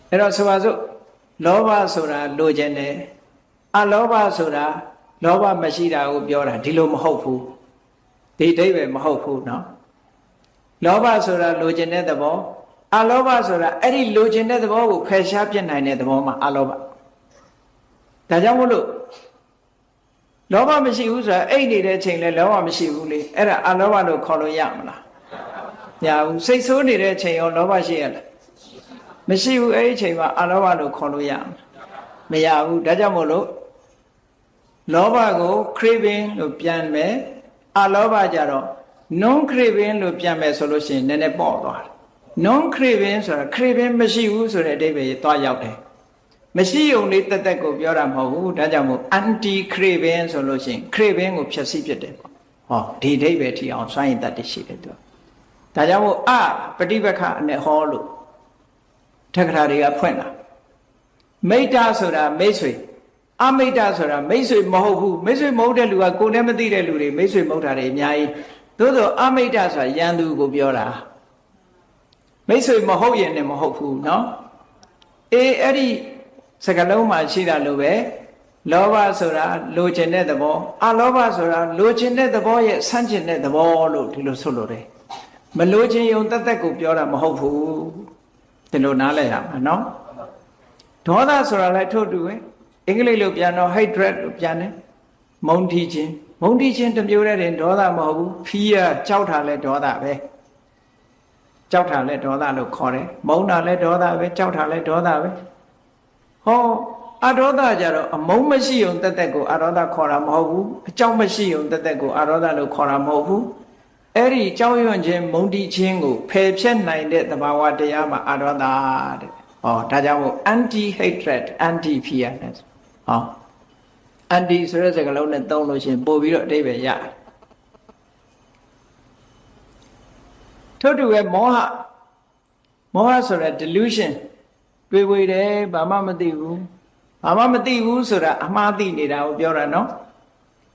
အဲ့တော့ဆိုပါစို့လောဘဆိုတာလိုချင်တယ်အလောဘဆိုတာလောဘမရှိတာကိုပြောတာဒီလိုမဟုတ်ဘူးဒီအဓိပ္ပာယ်မဟုတ်ဘူးเนาะလောဘဆိုတာလိုချင်တဲ့သဘောအလောဘဆိုတာအဲ့ဒီလိုချင်တဲ့သဘောကိုဖယ်ရှားပြစ်နိုင်တဲ့သဘောမှာအလောဘဒါကြောင့်မို့လို့လောဘမရှိဘူးဆိုတာအိတ်နေတဲ့ချိန်လဲလောဘမရှိဘူးလေအဲ့ဒါအလောဘလို့ခေါ်လို့ရမလားမရဘူးစိတ်ဆိုးနေတဲ့ချိန်ရောလောဘရှိရလားမရှိဘူးအဲ့ဒီချိန်မှာအလောဘလို့ခေါ်လို့ရမရဘူးဒါကြောင့်မို့လို့လောဘကို craving လို့ပြန်မယ်အလောဘကြတော့ non craving လို့ပြန်မယ်ဆိုလို့ရှိရင်နည်းနည်းပေါ့သွားတယ် non craving ဆိုတာ craving မရှိဘူးဆိုတဲ့အဓိပ္ပာယ်သွားရောက်တယ်မရှိုံလေးတက်တက်ကိုပြောတာမဟုတ်ဘူးဒါကြောင့်မို့ anti craving ဆိုလို့ရှိရင် craving ကိုဖျက်ဆီးဖြစ်တယ်ပေါ့ဟောဒီအဓိပ္ပာယ်ထီအောင်စွန့်ရင်တတ်တရှိတယ်သူဒါကြောင့်မို့ပฏิပက္ခနဲ့ဟောလို့ထက္ကရာတွေကဖွင့်တာမိတ္တဆိုတာမိတ်ဆွေအမိတ္တဆိုတာမိတ်ဆွေမဟုတ်ဘူးမိတ်ဆွေမဟုတ်တဲ့လူကကိုယ်နဲ့မသိတဲ့လူတွေမိတ်ဆွေမဟုတ်တာတွေအများကြီးသို့သောအမိတ္တဆိုတာရန်သူကိုပြောတာမိတ်ဆွေမဟုတ်ရင်လည်းမဟုတ်ဘူးเนาะအဲ့ဒီစကားလုံးမှာရှိတာလို့ပဲလောဘဆိုတာလိုချင်တဲ့သဘောအလောဘဆိုတာလိုချင်တဲ့သဘောရဲ့ဆန့်ကျင်တဲ့သဘောလို့ဒီလိုဆိုလို့တယ်မလိုချင်ယုံတသက်ကိုပြောတာမဟုတ်ဘူးဒီလိုနားလည်ရမှာเนาะဒေါသဆိုတာလည်းထို့တူပဲအင်္ဂလိပ်လိုပြန်တော့ hatred လို့ပြန်တယ်မုန်းတီးခြင်းတစ်မျိုးတည်းတင်ဒေါသမဟုတ်ဘူး fear ကြောက်တာလည်းဒေါသပဲကြောက်တာလည်းဒေါသလို့ခေါ်တယ်မုန်းတာလည်းဒေါသပဲကြောက်တာလည်းဒေါသပဲဟောအဒေါသကြတော့အမုန်းမရှိုံတက်တက်ကိုအဒေါသခေါ်တာမဟုတ်ဘူးအကြောက်မရှိုံတက်တက်ကိုအဒေါသလို့ခေါ်တာမဟုတ်ဘူးအဲ့ဒီကြောက်ရွံ့ခြင်းမုန်းတီးခြင်းကိုဖယ်ဖြတ်နိုင်တဲ့သဘာဝတရားမှာအဒေါသတဲ့ဟောဒါကြောင့်မို့ anti hatred anti fearness ဟော anti ဆိုတဲ့စကားလုံးနဲ့သုံးလို့ရှိရင်ပို့ပြီးတော့အဓိပ္ပာယ်ရတယ်ထို့တူပဲမောဟဆိုတဲ့ delusion တွေ့ဝေတယ်ဘာမှမသိဘူးဆိုတာအမှားသိနေတာကိုပြောတာနော်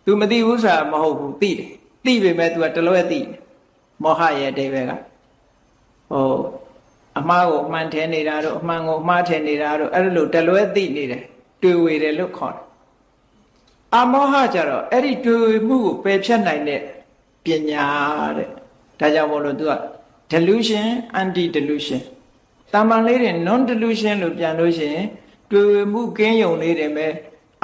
तू မသိဘူးဆိုတာမဟုတ်ဘူးသိတယ်သိပေမဲ့ तू ကတလွဲသိတယ်မောဟရဲ့အဓိပ္ပာယ်ကအမှားကိုအမှန်ထင်နေတာတို့အမှန်ကိုအမှားထင်နေတာတို့အဲ့လိုတလွဲသိနေတယ်တွေ့ဝေတယ်လို့ခေါ်တယ်အမောဟကြတော့အဲ့ဒီတွေ့ဝေမှုကိုပယ်ဖြတ်နိုင်တဲ့ပညာတဲ့ဒါကြောင့်မို့လို့ तू က delusion anti delusion တာမန်လေးတွေ non delusion လို့ပြန်လို့ရှိရင်တွေ့ဝေမှုကင်းယုံလေးတွေပဲ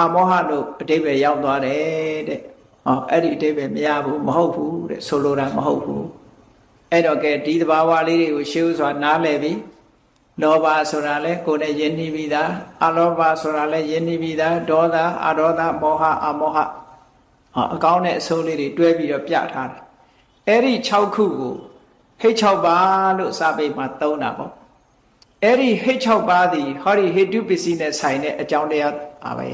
အမောဟလို့အဓိပ္ပာယ်ရောက်သွားတယ်တဲ့ဟောအဲ့ဒီအဓိပ္ပာယ်မရဘူးမဟုတ်ဘူးတဲ့ဆိုလိုတာမဟုတ်ဘူးအဲ့တော့ကဲဒီသဘာဝလေးတွေကိုရှေးဥစွာနားလည်ပြီးလောဘဆိုတာလဲကိုယ်နဲ့ယဉ်နှီးပြီးသားအလောဘဆိုတာလဲယဉ်နှီးပြီးသားဒေါသအဒေါသမောဟအမောဟအကောင်းနဲ့အဆိုးလေးတွေတွဲပြီးတော့ပြထားတယ်အဲ့ဒီ6ခုကိုဟိတ်6ပါးလို့စာပေမှာသုံးတာပေါ့အဲ့ဒီဟိတ်6ပါးသည်ဟောဒီဟေတုပစ္စည်းနဲ့ဆိုင်တဲ့အကြောင်းတရားပါပဲ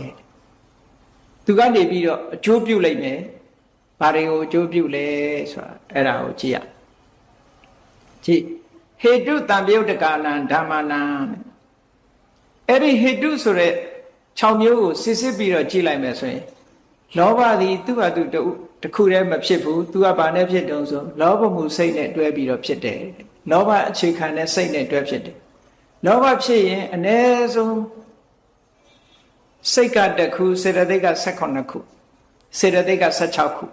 သူကနေပြီးတော့အကျိုးပြုလိုက်မယ်ဘာတွေကိုအကျိုးပြုလဲဆိုတာအဲ့ဒါကိုကြည့်ရကြည့်ဟေတုတံပြုတ်တကာနံဓမ္မနံအဲ့ဒီဟေတုဆိုတဲ့6မျိုးကိုစစ်စစ်ပြီးတော့ကြည့်လိုက်မယ်ဆိုရင်လောဘသည်သူ့ဟာသူတခုတည်းမဖြစ်ဘူးသူကဘာနဲ့ဖြစ်တုံးဆိုလောဘမှုစိတ်နဲ့တွဲပြီးတော့ဖြစ်တယ်လောဘအခြေခံတဲ့စိတ်နဲ့တွဲဖြစ်တယ်လောဘဖြစ်ရင်အ ਨੇ ဆုံးစိတ်ကတစ်ခုစေတသိက်က18ခုစေတသိက်က16ခု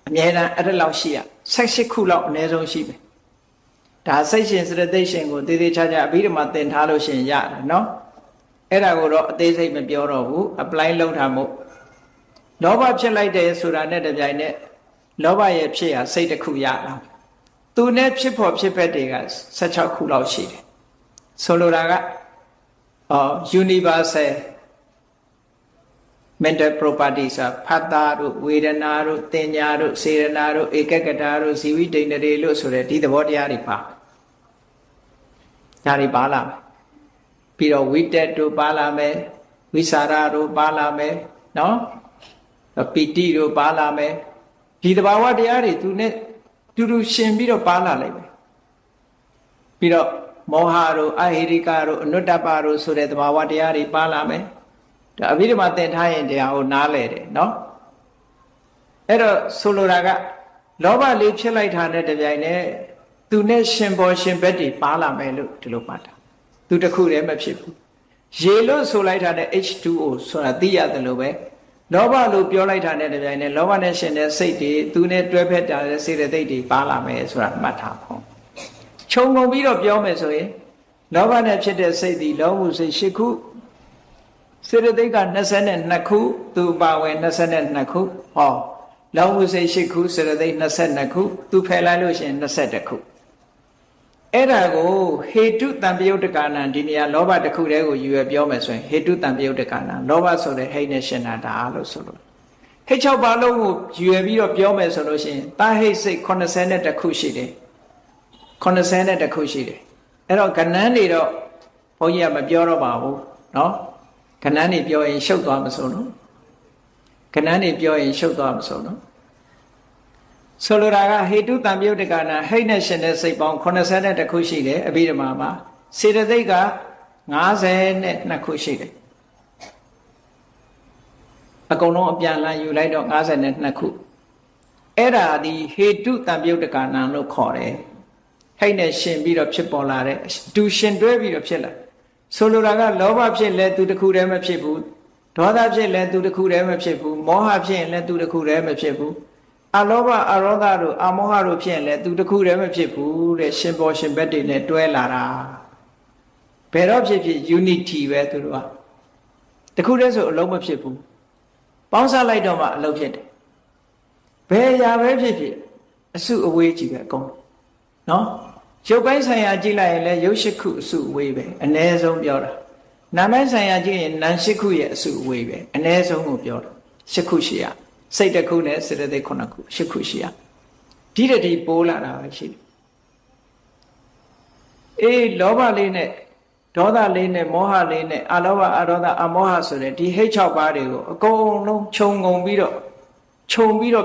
အမြဲတမ်းအဲ့ဒါလောက်ရှိရ18ခုလောက်အ ਨੇ ဆုံးရှိပဲဒါစိတ်ရှင်စေတသိက်ရှင်ကိုတည်တည်ချာချာအဘိဓမ္မာသင်ထားလို့ရှင်ရတယ်နော်အဲ့ဒါကိုတော့အသေးစိတ်မပြောတော့ဘူး apply လုပ်တာမို့လောဘဖြစ်လိုက်တယ်ဆိုတာနဲ့တပြိုင်နက်လောဘရဲ့ဖြစ်ရာစိတ်တစ်ခုရလာသူနဲ့ဖြစ်ဖို့ဖြစ်ဖက်တွေက16ခုလောက်ရှိတယ်ဆိုလိုတာကuniversal mental properties ဖတ်တာတို့ဝေဒနာတို့တင်ညာတို့စေရနာတို့ဧကကတာတို့ဇီဝိတ္တတွေလို့ဆိုတဲ့ဒီသဘောတရားတွေပါဒါတွေပါလာမယ်ပြီးတော့ဝိတက်တို့ပါလာမယ်ဝိสารတို့ပါလာမယ်နော်ပီတိတို့ပါလာမယ်ဒီသဘာဝတရားတွေသူနဲ့တူတူရှင်ပြီးတော့ပါလာလိုက်မယ်ပြီးတော့မောဟတို့အဟိရိကတို့အနုတ္တပတို့ဆိုတဲ့သဘာဝတရားတွေပါလာမယ်ဒါအဘိဓမ္မာသင်ထားရင်တရားကိုနားလဲတယ်နော်အဲ့တော့ဆိုလိုတာကလောဘလေးဖြစ်လိုက်တာနဲ့တပြိုင်နက်သူနဲ့ရှင်ပေါ်ရှင်ဘက်တွေပါလာမယ်လို့ဒီလိုမှတ်တာသူတခုတည်းမဖြစ်ဘူးရေလို့ဆိုလိုက်တာနဲ့ H2O ဆိုတာသိရတယ်လို့ပဲလောဘလို့ပြောလိုက်တာနဲ့တပြိုင်နက်လောဘနဲ့ရှင်တဲ့စိတ်တွေသူနဲ့တွဲဖက်တာတဲ့စေတသိက်တွေပါလာမယ်ဆိုတာမှတ်ထားဖို့ခြုံငုံပြီးတော့ပြောမယ်ဆိုရင်လောဘနဲ့ဖြစ်တဲ့စိတ်ဒီလောဘစိတ်၈ခုစေတသိက်က22ခုသူပါဝင်22ခုဟောလောဘစိတ်၈ခုစေတသိက်22ခုသူဖယ်လိုက်လို့ရှိရင်21ခုအဲ့ဒါကိုဟေတုတံပယုတ်တကာနံဒီနေရာလောဘတစ်ခုတည်းကိုယူရပြောမယ်ဆိုရင်ဟေတုတံပယုတ်တကာနံလောဘဆိုတဲ့ဟိတ်နဲ့ရှင်တာဒါလို့ဆိုလို့ဟိတ်6ပါးလုံးကိုယူရပြီးတော့ပြောမယ်ဆိုလို့ရှိရင်တာဟိတ်စိတ်82ခုရှိတယ်82ခုရှိတယ်အဲ့တော့ကဏ္ဍတွေတော့ဘုန်းကြီးကမပြောတော့ပါဘူးเนาะကဏ္ဍတွေပြောရင်ရှုပ်သွားမစိုးနော်ကဏ္ဍတွေပြောရင်ရှုပ်သွားမစိုးနော်ဆိုလိုတာကဟေတုတံပယုတ်တကနာဟိတ်နဲ့ရှင်တဲ့စိတ်ပေါင်း82ခုရှိတယ်အဘိဓမ္မာမှာစေတသိက်က52ခုရှိတယ်အကုန်လုံးအပြန်လန်းယူလိုက်တော့52ခုအဲ့ဒါဒီဟေတုတံပယုတ်တကနာလို့ခေါ်တယ်ဟိတ်နဲ့ရှင်ပြီးတော့ဖြစ်ပေါ်လာတဲ့တူရှင်တွဲပြီးတော့ဖြစ်လာဆိုလိုတာကလောဘဖြစ်လဲသူတစ်ခုတည်းမဖြစ်ဘူးဒေါသဖြစ်လဲသူတစ်ခုတည်းမဖြစ်ဘူးမောဟဖြစ်ရင်လဲသူတစ်ခုတည်းမဖြစ်ဘူးအလောဘအရောဓတို့အမောဟတို့ဖြစ်ရင်လဲသူတစ်ခုတည်းမဖြစ်ဘူးတဲ့ရှင်ပေါ်ရှင်ဘက်တွေနဲ့တွဲလာတာဘယ်တော့ဖြစ်ဖြစ် unity ပဲသူတို့ကတစ်ခုတည်းဆိုအလုံးမဖြစ်ဘူးပေါင်းစပ်လိုက်တော့မှအလုံးဖြစ်တယ်ဘယ်ရာပဲဖြစ်ဖြစ်အစုအဝေးကြီးပဲအကုန်နော်ရုပ်ပိုင်းဆိုင်ရာကြည့်လိုက်ရင်လည်းရုပ်၈ခုအစုအဝေးပဲအ ਨੇ ဆုံးပြောတာနာမ်ပိုင်းဆိုင်ရာကြည့်ရင်နာမ်၈ခုရဲ့အစုအဝေးပဲအ ਨੇ ဆုံးကိုပြောတာ၈ခုရှိရစိတ်တစ်ခုနဲ့စေတသိက်9ခု၈ခုရှိရဒီတည်းပိုးလာတာပဲရှိတယ်အေးလောဘလေးနဲ့ဒေါသလေးနဲ့မောဟလေးနဲ့အလောဘအရောဓအမောဟဆိုတဲ့ဒီဟိတ်6ပါးတွေကိုအကုန်လုံးခြုံငုံပြီးတော့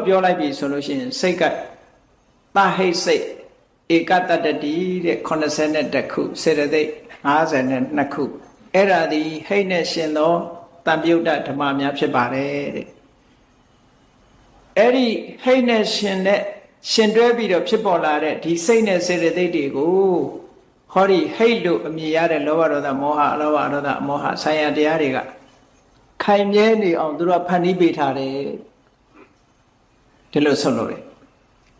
ပြောလိုက်ပြီဆိုလို့ရှိရင်စိတ်ကသဟိတ်စိတ်ဧကတတတိတဲ့82ခုစေတသိက်52ခုအဲ့ဒါဒီဟိတ်နဲ့ရှင်သောတံပယုတ်တဓမ္မများဖြစ်ပါတယ်တဲ့အဲ့ဒီဟိတ်နဲ့ရှင်တဲ့ရှင်တွဲပြီးတော့ဖြစ်ပေါ်လာတဲ့ဒီစိတ်နဲ့စေတသိက်တွေကိုဟောဒီဟိတ်လို့အမည်ရတဲ့လောဘဒေါသမောဟအလောဘအရောဓအမောဟဆိုင်ရာတရားတွေကခိုင်မြဲနေအောင်သူတို့ဖန်တီးပေးထားတယ်ဒီလိုဆိုလို့လေ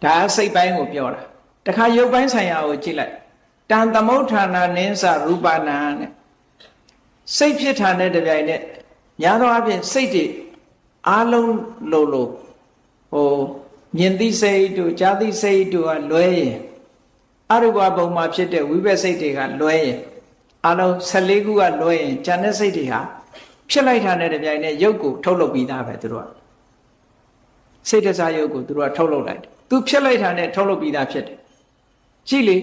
ဒါစိတ်ပိုင်းကိုပြောတာတခါရုပ်ပိုင်းဆိုင်ရာကိုကြည့်လိုက်တန်သမုဋ္ဌာနာနင်းစရူပနာနဲ့စိတ်ဖြစ်တာနဲ့တပြိုင်နက်ညာသောအပြင်စိတ်တွေအားလုံးလို့ဟိုမြင်သိစိတ်တို့ကြားသိစိတ်တို့ကလွဲရင်အရူပဘုံမှာဖြစ်တဲ့ဝိဘက်စိတ်တွေကလွဲရင်အလုံး14ခုကလွဲရင်ဉာဏ်နဲ့စိတ်တွေဟာဖြစ်လိုက်တာနဲ့တပြိုင်နက်ရုပ်ကိုထုတ်လုပ်ပြီးသားပဲသူတို့ကစိတ်တစားရုပ်ကိုသူတို့ကထုတ်လုပ်လိုက်တယ်သူဖြစ်လိုက်တာနဲ့ထုတ်လုပ်ပြီးသားဖြစ်တယ်ကြည့်လေ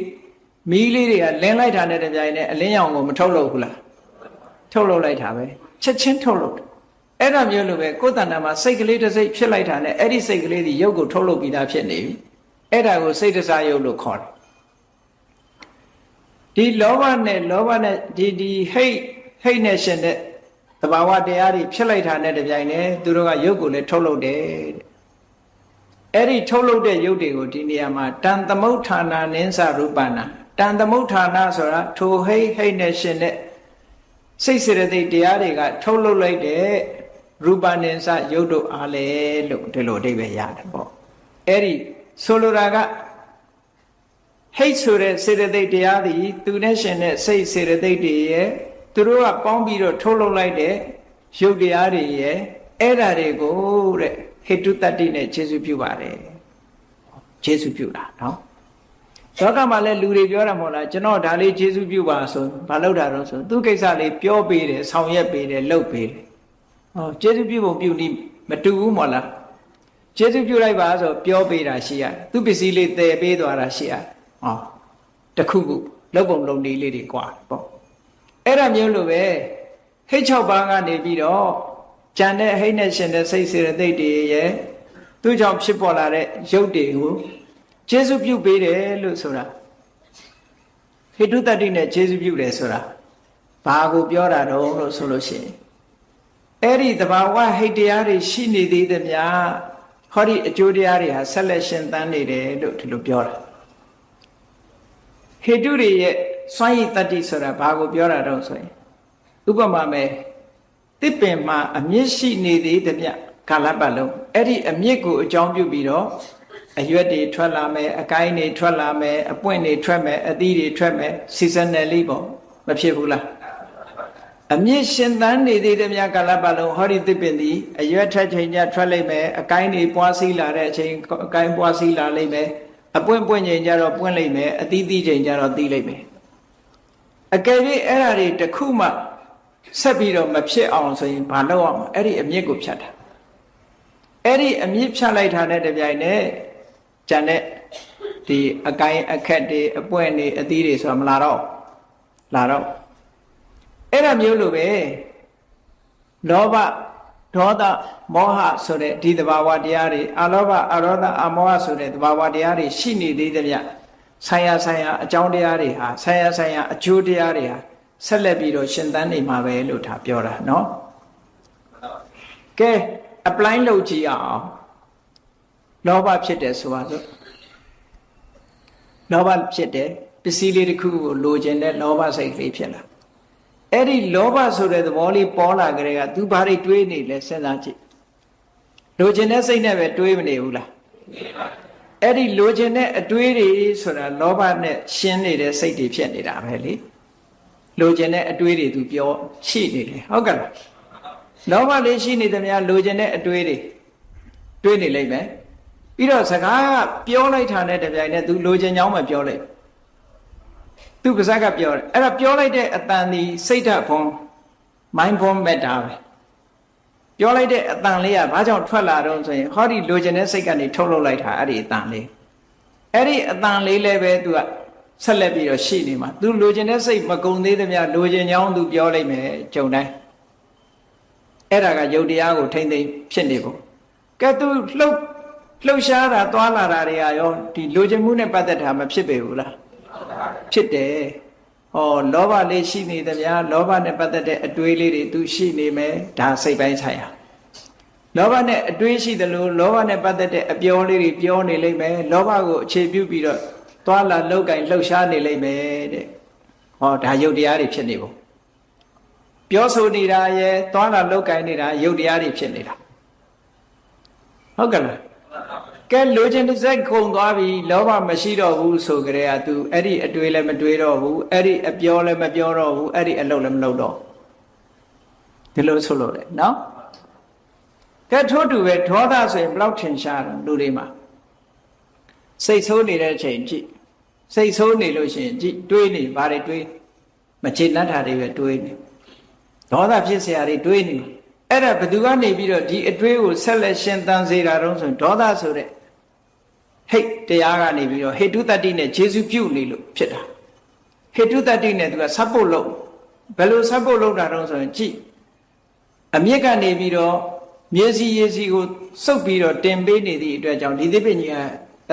မီးလေးတွေကလင်းလိုက်တာနဲ့တပြိုင်နက်အလင်းရောင်ကိုမထုတ်လုပ်ဘူးလားထုတ်လုပ်လိုက်တာပဲချက်ချင်းထုတ်လုပ်တယ်အဲ့ဒါမျိုးလိုပဲကိုယ်တဏ္ဍာမှာစိတ်ကလေးတစ်စိတ်ဖြစ်လိုက်တာနဲ့အဲ့ဒီစိတ်ကလေးဒီရုပ်ကိုထုတ်လုပ်ပြီးသားဖြစ်နေပြီအဲ့ဒါကိုစိတ်တစားရုပ်လို့ခေါ်တယ်ဒီလောဘနဲ့ဒီဟိတ်နဲ့ရှင်တဲ့သဘာဝတရားတွေဖြစ်လိုက်တာနဲ့တပြိုင်နက်သူတို့ကရုပ်ကိုလည်းထုတ်လုပ်တယ်တဲ့အဲ့ဒီထုတ်လုပ်တဲ့ရုပ်တွေကိုဒီနေရာမှာတန်သမုဋ္ဌာနာနင်းစရူပနာတန်သမုဋ္ဌာနာဆိုတာထိုဟိတ်နဲ့ရှင်တဲ့စိတ်စေတသိက်တရားတွေကထုတ်လုပ်လိုက်တဲ့ရူပနင်းစရုပ်တို့အားလေလို့ဒီလိုအဓိပ္ပာယ်ရတယ်ပေါ့အဲ့ဒီဆိုလိုတာကဟိတ်ဆိုတဲ့စေတသိက်တရားသည်သူနဲ့ရှင်တဲ့စိတ်စေတသိက်တွေရဲ့သူတို့ကပေါင်းပြီးတော့ထုတ်လုပ်လိုက်တဲ့ရုပ်တရားတွေရဲ့အဲ့ဓာတွေကိုတဲ့ဟိတုတ္တိနဲ့ခြေစုပြုပါတယ်ခြေစုပြုတာနော်သောကမှာလည်းလူတွေပြောတာမဟုတ်လားကျွန်တော်ဒါလေးခြေစုပြုပါဆိုဘာလို့တာတော့ဆိုသူကိစ္စလေးပြောပေးတယ်ဆောင်ရွက်ပေးတယ်လုပ်ပေးတယ် ကျေးဇူးပြုဖို့ပြုနည်းမတူဘူးမဟုတ်လားကျေးဇူးပြုလိုက်ပါဆိုပြောပေးတာရှိရတယ်သူပစ္စည်းလေးတည်ပေးသွားတာရှိရတယ်တခုခုလုပ်ပုံလုပ်နည်းလေးတွေကွာပေါ့အဲ့ဒါမျိုးလိုပဲဟိတ်6ပါးကနေပြီးတော့ကြံတဲ့ဟိတ်နဲ့ရှင်တဲ့စိတ်စေတသိက်တွေရဲ့သူ့ကြောင့်ဖြစ်ပေါ်လာတဲ့ရုပ်တွေကိုကျေးဇူးပြုပေးတယ်လို့ဆိုတာဟိတုတ္တိနဲ့ကျေးဇူးပြုတယ်ဆိုတာဘာကိုပြောတာတော့လို့ဆိုလို့ရှိရင်အဲ့ဒီသဘာဝဟိတ်တရားတွေရှိနေသေးသမျှဟောဒီအကျိုးတရားတွေဟာဆက်လက်ရှင်သန်နေတယ်လို့ဒီလိုပြောတာဟိတုတွေရဲ့စွမ်းရည်တတ္တိဆိုတာဘာကိုပြောတာတော့ဆိုရင်ဥပမာမဲ့တစ်ပင်မှာအမြင့်ရှိနေသေးသမျှကာလပတ်လုံးအဲ့ဒီအမြင့်ကိုအကြောင်းပြုပြီးတော့အရွက်တွေထွက်လာမယ်အကိုင်းတွေထွက်လာမယ်အပွင့်တွေထွက်မယ်အသီးတွေထွက်မယ်စီဇနယ်လေးပေါ့မဖြစ်ဘူးလားအမြင့်ရှင်သန်နေသေးသမျှကာလပတ်လုံးဟောဒီတစ်ပင်သည်အရွက်ထွက်ချိန်ကျထွက်လိမ့်မယ်အကိုင်းတွေပွားစီးလာတဲ့အချိန်အကိုင်းပွားစီးလာလိမ့်မယ်အပွင့်ချိန်ကျတော့ပွင့်လိမ့်မယ်အသီးချိန်ကျတော့သီးလိမ့်မယ်အကယ်၍အဲ့ဓာတွေတစ်ခုမှဆက်ပြီးတော့မဖြစ်အောင်ဆိုရင်ဘာလုပ်အောင်အဲ့ဒီအမြင့်ကိုဖြတ်တာအဲ့ဒီအမြင့်ဖြတ်လိုက်တာနဲ့တပြိုင်နက်ကျန်တဲ့ဒီအကိုင်းအခက်တွေအပွင့်တွေအသီးတွေဆိုတာမလာတော့အဲ့ဒါမျိုးလိုပဲလောဘဒေါသမောဟဆိုတဲ့ဒီသဘာဝတရားတွေအလောဘအရောဓအမောဟဆိုတဲ့သဘာဝတရားတွေရှိနေသေးသမျှဆိုင်ရာအကြောင်းတရားတွေဟာဆိုင်ရာအကျိုးတရားတွေဟာဆက်လက်ပြီးတော့ရှင်သန်နေမှာပဲလို့ဒါပြောတာเนาะကဲ apply လုပ်ကြည့်အောင်လောဘဖြစ်တယ်ဆိုပါစို့လောဘဖြစ်တယ်ပစ္စည်းလေးတစ်ခုကိုလိုချင်တဲ့လောဘစိတ်လေးဖြစ်လာအဲ့ဒီလောဘဆိုတဲ့သဘောလေးပေါ်လာကြတဲ့က तू ဘာတွေတွေးနေလဲစဉ်းစားကြည့်လိုချင်တဲ့စိတ်နဲ့ပဲတွေးမနေဘူးလားအဲ့ဒီလိုချင်တဲ့အတွေးတွေဆိုတာလောဘနဲ့ရှင်းနေတဲ့စိတ်တွေဖြစ်နေတာပဲလေလိုချင်တဲ့အတွေးတွေ तू ပြောရှိနေတယ်ဟုတ်ကဲ့လားလောဘလေးရှိနေသမျှလိုချင်တဲ့အတွေးတွေတွေးနေလိမ့်မယ်ပြီးတော့စကားပြောလိုက်တာနဲ့တပြိုင်နက် तू လိုချင်ကြောင်းမပြောလိုက်သူပါဇက်ကပြောတယ်အဲ့ဒါပြောလိုက်တဲ့အတန်ဒီစိတ်ဓာတ်ဖုံး mind form matter ပဲပြောလိုက်တဲ့အတန်လေးကဘာကြောင့်ထွက်လာတော့ဆိုရင်ဟောဒီလိုချင်တဲ့စိတ်ကနေထုတ်လုပ်လိုက်တာအဲ့ဒီအတန်လေးအဲ့ဒီအတန်လေးလည်းပဲ तू ကဆက်လက်ပြီးတော့ရှိနေမှာ तू လိုချင်တဲ့စိတ်မကုံသေးသမျှလိုချင်ကြောင်း तू ပြောလိုက်မယ်ကြုံတိုင်းအဲ့ဒါကယုတ်တရားကိုထိမ့်သိမ့်ဖြစ်နေဖို့ကဲ तू လှုပ်ရှားတာသွားလာတာတွေကရောဒီလိုချင်မှုနဲ့ပတ်သက်တာမဖြစ်ပေဘူးလားဖြစ်တယ်ဟောလောဘလေးရှိနေသမျှလောဘနဲ့ပတ်သက်တဲ့အတွေးလေးတွေ तू ရှိနေမယ်ဒါစိတ်ပိုင်းဆိုင်ရာလောဘနဲ့အတွေးရှိသလိုလောဘနဲ့ပတ်သက်တဲ့အပြောလေးတွေပြောနေလိမ့်မယ်လောဘကိုအခြေပြုပြီးတော့သွားလာလောက်ကင်လှုပ်ရှားနေလိမ့်မယ်တဲ့ဟောဒါယုတ်တရားတွေဖြစ်နေဖို့ပြောဆိုနေတာရဲ့သွားလာလောက်ကင်နေတာယုတ်တရားတွေဖြစ်နေတာဟုတ်ကဲ့လားကဲလိုချင်တဲ့စိတ်ခုန်သွားပြီလောဘမရှိတော့ဘူးဆိုကြတဲ့က तू အဲ့ဒီအတွေးလည်းမတွေးတော့ဘူးအဲ့ဒီအပြောလည်းမပြောတော့ဘူးအဲ့ဒီအလုပ်လည်းမလုပ်တော့ဒီလိုဆိုလို့လေနော်ကဲထို့တူပဲဒေါသဆိုရင်ဘယ်လောက်ထင်ရှားတယ်လူတွေမှာစိတ်ဆိုးနေတဲ့အချိန်ကြည့်စိတ်ဆိုးနေလို့ရှိရင်ကြည့်တွေးနေဘာတွေတွေးမချေနှက်တာတွေပဲတွေးနေဒေါသဖြစ်เสียတွေတွေးနေအဲ့ဒါဘယ်သူကနေပြီးတော့ဒီအတွေးကိုဆက်လက်ရှင်သန်စေတာတော့ဆိုရင်ဒေါသဆိုတဲ့ဟိတ်တရားကနေပြီးတော့ဟိတုတ္တိနဲ့ခြေစုပြုနေလို့ဖြစ်တာဟိတုတ္တိနဲ့သူကဆပ်ဖို့လုပ်ဘယ်လိုဆပ်ဖို့လုပ်တာတော့ဆိုရင်ကြည့်အမြင့်ကနေပြီးတော့မြေစီရေစီကိုစုပ်ပြီးတော့တင်ပေးနေသည့်အတွက်ကြောင့်ဒီသစ်ပင်ကြီးက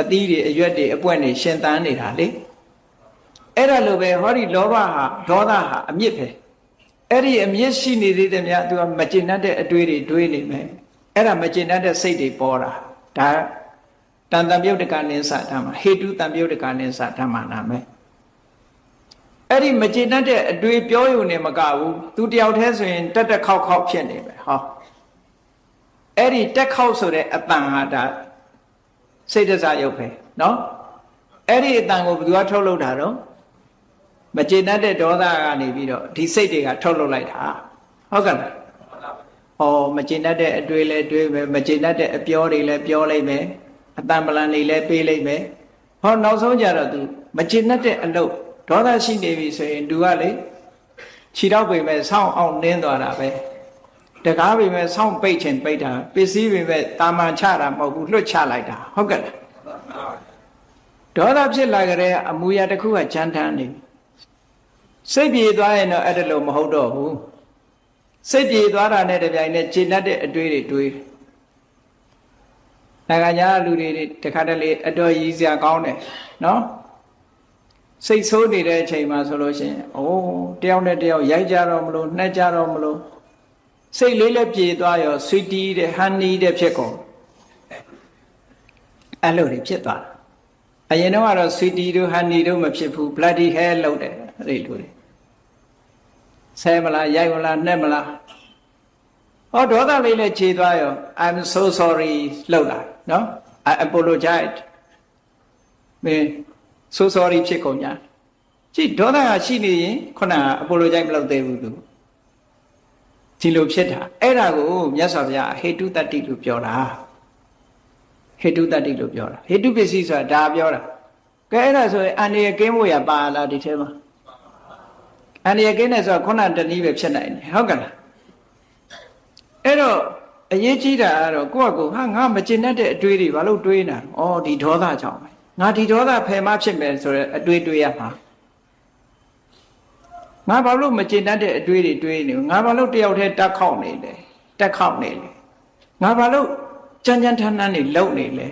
အသီးတွေအရွက်တွေအပွက်တွေရှင်သန်နေတာလေအဲ့ဒါလိုပဲဟောဒီလောဘဟာဒေါသဟာအမြင့်ပဲအဲ့ဒီအမြင့်ရှိနေသေးတယ်များသူကမကျေနပ်တဲ့အတွေးတွေတွေးနေမယ်အဲ့ဒါမကျေနပ်တဲ့စိတ်တွေပေါ်တာဒါတန်တမြုပ်တကနိစ္စဓမ္မဟေတုတံမြုပ်တကနိစ္စဓမ္မနာမယ်အဲ့ဒီမကျေနပ်တဲ့အတွေးပြောရုံနဲ့မကဘူးသူတယောက်တည်းဆိုရင်တက်ခေါက်ဖြစ်နေပဲဟောအဲ့ဒီတက်ခေါက်ဆိုတဲ့အတန်ဟာဒါစိတ်တစားရုပ်ပဲနော်အဲ့ဒီအတန်ကိုဘယ်သူကထုတ်လုပ်တာတော့မကျေနပ်တဲ့ဒေါသကနေပြီးတော့ဒီစိတ်တွေကထုတ်လုပ်လိုက်တာဟုတ်ကဲ့လားဟောမကျေနပ်တဲ့အတွေးလဲတွေးမယ်မကျေနပ်တဲ့အပြောတွေလဲပြောလိုက်မယ်အတန်ပလန်တွေလဲပေးလိုက်မယ်ဟောနောက်ဆုံးကြတော့ तू မကျေနပ်တဲ့အလုပ်ဒေါသရှိနေပြီဆိုရင် तू ကလေခြေတော့ပြင်မဲ့ဆောင်းအောင်နင်းသွားတာပဲ တကားပေမဲ့ဆောင်းပိတ်ခြင်းပိတ်တာပစ္စည်းပေမဲ့တာမန်ချတာမဟုတ်ဘူးလွတ်ချလိုက်တာဟုတ်ကဲ့လားဒေါသဖြစ်လာကြတဲ့အမူအရာတစ်ခုကကြမ်းတမ်းနေစိတ်ပြေသွားရင်တော့အဲ့ဒါလို့မဟုတ်တော့ဘူးစိတ်ပြေသွားတာနဲ့တပြိုင်နက်ကျေနပ်တဲ့အတွေးတွေတွေးနိုင်ငံခြားလူတွေတခါတလေအတော်ရည်စရာကောင်းတယ်နော်စိတ်ဆိုးနေတဲ့အချိန်မှာဆိုလို့ရှိရင်အိုးတယောက်နဲ့တယောက်ရိုက်ကြတော့မလို့နှက်ကြတော့မလို့စိတ်လေးလည်းပြေသွားရောဆွီတီးတဲ့ဟန်နီးတဲ့ဖြစ်ကုန်အဲ့လိုတွေဖြစ်သွားတာအရင်တော့ကတော့ဆွီတီတို့ဟန်နီတို့မဖြစ်ဘူး bloody hell လောက်တယ်အဲ့ဒီလိုတွေဆဲမလားရိုက်မလားနှက်မလားဟောဒေါသလေးလည်းခြေသွားရော I'm so sorry လောက်လာနော် I apologize မင်း so sorry ဖြစ်ကုန်ညာကြည့်ဒေါသကရှိနေရင်ခုနက apologize မလုပ်သေးဘူးသူဒီလိုဖြစ်တာအဲ့ဒါကိုမြတ်စွာဘုရားဟေတုတ္တိလို့ပြောတာဟေတုတ္တိလို့ပြောတာဟေတုပစ္စည်းဆိုတာဒါပြောတာကဲအဲ့ဒါဆိုရင်အန္တရာယ်ကင်းဖို့ရပါလားဒီထဲမှာအန္တရာယ်ကင်းတယ်ဆိုတော့ခုနတနည်းပဲဖြစ်နိုင်တယ်ဟုတ်ကဲ့လားအဲ့တော့အရေးကြီးတာကတော့ကိုယ့်အကူဟာငါမကျင်တတ်တဲ့အတွေးတွေဘာလို့တွေးနေတာဩဒီဒေါသကြောင့်ပဲငါဒီဒေါသဖယ်မှဖြစ်မယ်ဆိုတော့အတွေးတွေးရမှာငါဘာလို့မကျင်တတ်တဲ့အတွေးတွေတွေးနေငါဘာလို့တယောက်တည်းတက်ခေါက်နေလဲတက်ခေါက်နေလဲငါဘာလို့ကြမ်းကြမ်းထမ်းထမ်းနေလုံနေလဲ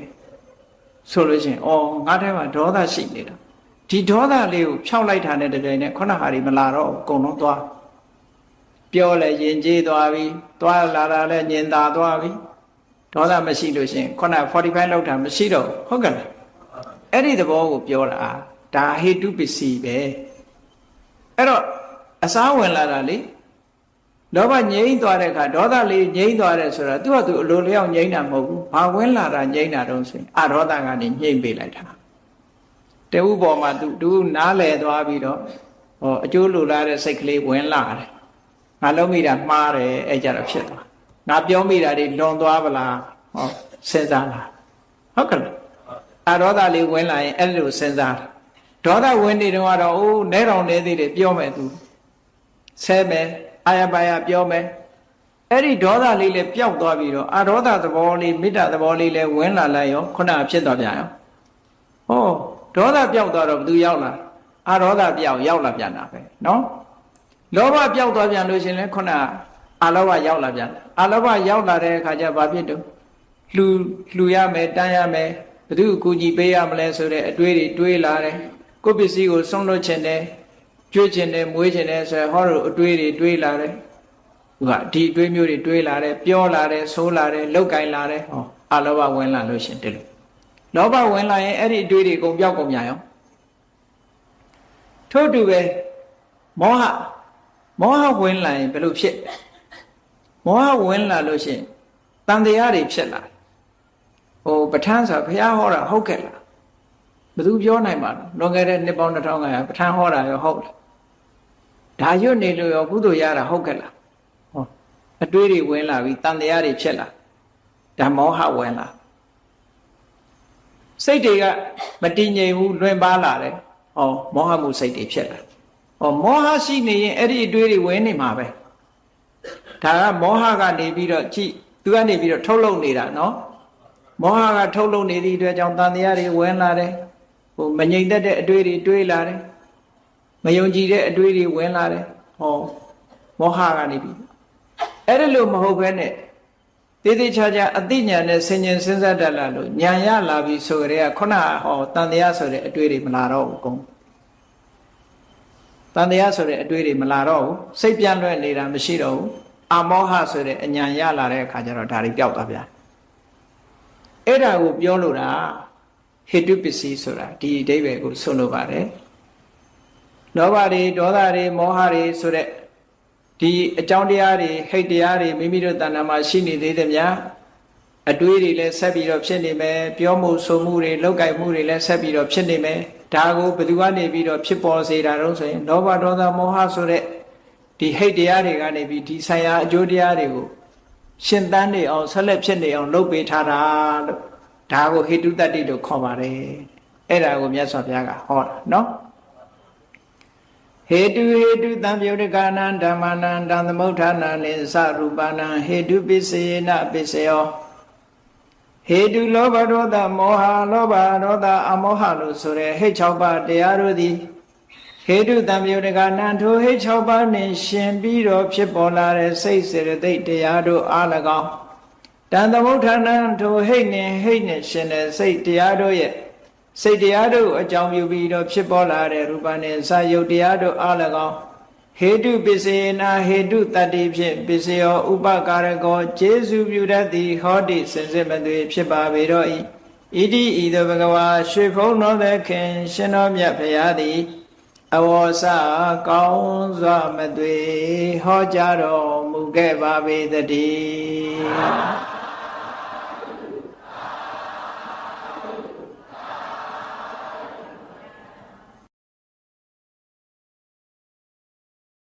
ဆိုလို့ရှိရင်ဩငါထဲမှာဒေါသရှိနေတာဒီဒေါသလေးကိုဖြောက်လိုက်တာနဲ့တပြိုင်နက်ခုနဟာဒီမလာတော့အကုန်လုံးသွားပြောလဲယဉ်ကျေးသွားပြီသွားလာတာလဲညင်သာသွားပြီဒေါသမရှိလို့ရှိရင်ခုန45လောက်တာမရှိတော့ဟုတ်ကဲ့အဲ့ဒီသဘောကိုပြောတာဒါဟေတုပစ္စည်းပဲအဲ့တော့အစားဝင်လာတာလေလောဘငြိမ်းသွားတဲ့အခါဒေါသလေးငြိမ်းသွားတယ်ဆိုတာသူကသူအလိုလျောက်ငြိမ်းတာမဟုတ်ဘူးဘာဝင်လာတာငြိမ်းတာတော့ဆိုရင်အဒေါသကနေငြိမ်းပေးလိုက်တာတဥပေါ်မှာသူနားလည်သွားပြီးတော့ဟောအကျိုးလိုလားတဲ့စိတ်ကလေးဝင်လာတယ်ငါလုံးမိတာမှားတယ်အဲ့ကြတော့ဖြစ်သွားငါပြောမိတာတွေလွန်သွားပလားဟောစဉ်းစားလားဟုတ်ကဲ့အဒေါသလေးဝင်လာရင်အဲ့လိုစဉ်းစားဒေါသဝင်နေတော့ကတော့အိုးနဲတော်နေသေးတယ်ပြောမယ်သူဆဲမယ်အာရပါရပြောမယ်အဲ့ဒီဒေါသလေးလည်းပျောက်သွားပြီးတော့အဒေါသသဘောလေးမေတ္တာသဘောလေးလည်းဝင်လာလိုက်ရောခုနဖြစ်သွားပြန်ရောဟောဒေါသပျောက်သွားတော့ဘယ်သူရောက်လာအဒေါသပျောက်ရောက်လာပြန်တာပဲနော်လောဘပျောက်သွားပြန်လို့ရှင်လဲခုနအာလောဘရောက်လာပြန်အာလောဘရောက်လာတဲ့အခါကျဘာဖြစ်တော့လှူရမယ်တန်းရမယ်ဘယ်သူအကူကြီးပေးရမလဲဆိုတဲ့အတွေးတွေတွေးလာတယ်ကိုယ့်ပစ္စည်းကိုဆုံးလွတ်ခြင်းတယ်ကျွေးခြင်းတယ်မွေးခြင်းတယ်ဆိုဟောတို့အတွေးတွေတွေးလာတယ်သူကဒီအတွေးမျိုးတွေတွေးလာတယ်ပြောလာတယ်ဆိုးလာတယ်လောက်ကင်လာတယ်ဟောအာလောဘဝင်လာလို့ရှင်တယ်လို့လောဘဝင်လာရင်အဲ့ဒီအတွေးတွေအကုန်ပြောက်ကုန်ပြန်ရောထို့တူပဲမောဟဝင်လာရင်ဘယ်လိုဖြစ်မောဟဝင်လာလို့ရှင်တန်တရားတွေဖြစ်လာဟိုပဋ္ဌာန်းဆိုဘုရားဟောတာဟုတ်ကဲ့လားဘယ်သူပြောနိုင်မှာလဲလွန်ခဲ့တဲ့နှစ်ပေါင်း2500ပဋ္ဌာန်းဟောတာရောဟုတ်လားဒါရွတ်နေလို့ရောကုသိုလ်ရတာဟုတ်ကဲ့လားဟောအတွေးတွေဝင်လာပြီးတန်တရားတွေဖြစ်လာဒါမောဟဝင်လာစိတ်တွေကမတည်ငြိမ်ဘူးလွင်ပါလာတယ်ဟောမောဟမှုစိတ်တွေဖြစ်လာဟောမောဟရှိနေရင်အဲ့ဒီအတွေးတွေဝင်နေမှာပဲဒါကမောဟကနေပြီးတော့ကြည့်သူကနေပြီးတော့ထုတ်လုပ်နေတာနော်မောဟကထုတ်လုပ်နေသည့်အတွက်ကြောင့်တန်တရားတွေဝင်လာတယ်ဟိုမငြိမ်သက်တဲ့အတွေးတွေတွေးလာတယ်မယုံကြည်တဲ့အတွေးတွေဝင်လာတယ်ဟောမောဟကနေပြီးအဲ့ဒါလို့မဟုတ်ဘဲနဲ့သေးသေးချာချာအသိဉာဏ်နဲ့ဆင်ញင်စဉ်းစားတတ်လာလို့ဉာဏ်ရလာပြီဆိုကြတဲ့ခုနဟောတန်တရားဆိုတဲ့အတွေးတွေမလာတော့ဘူးကုန်းတန်တရားဆိုတဲ့အတွေးတွေမလာတော့ဘူးစိတ်ပြန့်လွဲ့နေတာမရှိတော့ဘူးအမောဟဆိုတဲ့အဉာဏ်ရလာတဲ့အခါကျတော့ဒါတွေပျောက်သွားပြန်အဲ့ဒါကိုပြောလို့တာဟေတုပစ္စည်းဆိုတာဒီအဓိပ္ပာယ်ကိုဆိုလိုပါတယ်လောဘတွေဒေါသတွေမောဟတွေဆိုတဲ့ဒီအကြောင်းတရားတွေဟိတ်တရားတွေမိမိတို့တဏ္ဍာမှာရှိနေသေးတယ်များအတွေးတွေလည်းဆက်ပြီးတော့ဖြစ်နေမယ်ပြောမှုဆိုမှုတွေလောက်ကိုက်မှုတွေလည်းဆက်ပြီးတော့ဖြစ်နေမယ်ဒါကိုဘယ်သူကနေပြီးတော့ဖြစ်ပေါ်စေတာတော့ဆိုရင်လောဘဒေါသမောဟဆိုတဲ့ဒီဟိတ်တရားတွေကနေပြီးဒီဆိုင်ရာအကျိုးတရားတွေကိုရှင်သန်နေအောင်ဆက်လက်ဖြစ်နေအောင်လုပ်ပေးထားတာလို့ဒါကိုဟေတုတ္တိလို့ခေါ်ပါတယ်အဲ့ဒါကိုမြတ်စွာဘုရားကဟောတာနော်ဟ ဟေတုတံပြုတကနံဓမ္မနံတံသမုဋ္ဌာနံနိသရူပနံဟေတုပစ္စယေနပစ္စယောဟေတုလောဘဒေါသမောဟလောဘဒေါသအမောဟလို့ဆိုရဲဟိတ်6ပါးတရားတို့သည်ဟေတုတံပြုတကနံထိုဟိတ်6ပါးနှင့်ရှင်ပြီးတော့ဖြစ်ပေါ်လာတဲ့စိတ်စေတသိက်တရားတို့အား၎င်းတံသမုဋ္ဌာနံထိုဟိတ်နှင့်ရှင်တဲ့စိတ်တရားတို့ရဲ့စိတ်တရားတို့အကြောင်းပြုပြီးတော့ဖြစ်ပေါ်လာတဲ့ရူပနဲ့စာယုတ်တရားတို့အား၎င်းဟေတုပစ္စယေနာဟေတုတတ္တိဖြင့်ပစ္စယောဥပကာရကောကျေစုပြုတတ်သည်ဟောတိစင်စစ်မသွေဖြစ်ပါပေတော့၏ဣတိဤသို့ဘဂဝါရွှေဖုံးတော်သခင်ရှင်တော်မြတ်ဖရာသည်အဝေါစကောင်းစွာမသွေဟောကြားတော်မူခဲ့ပါပေတည်း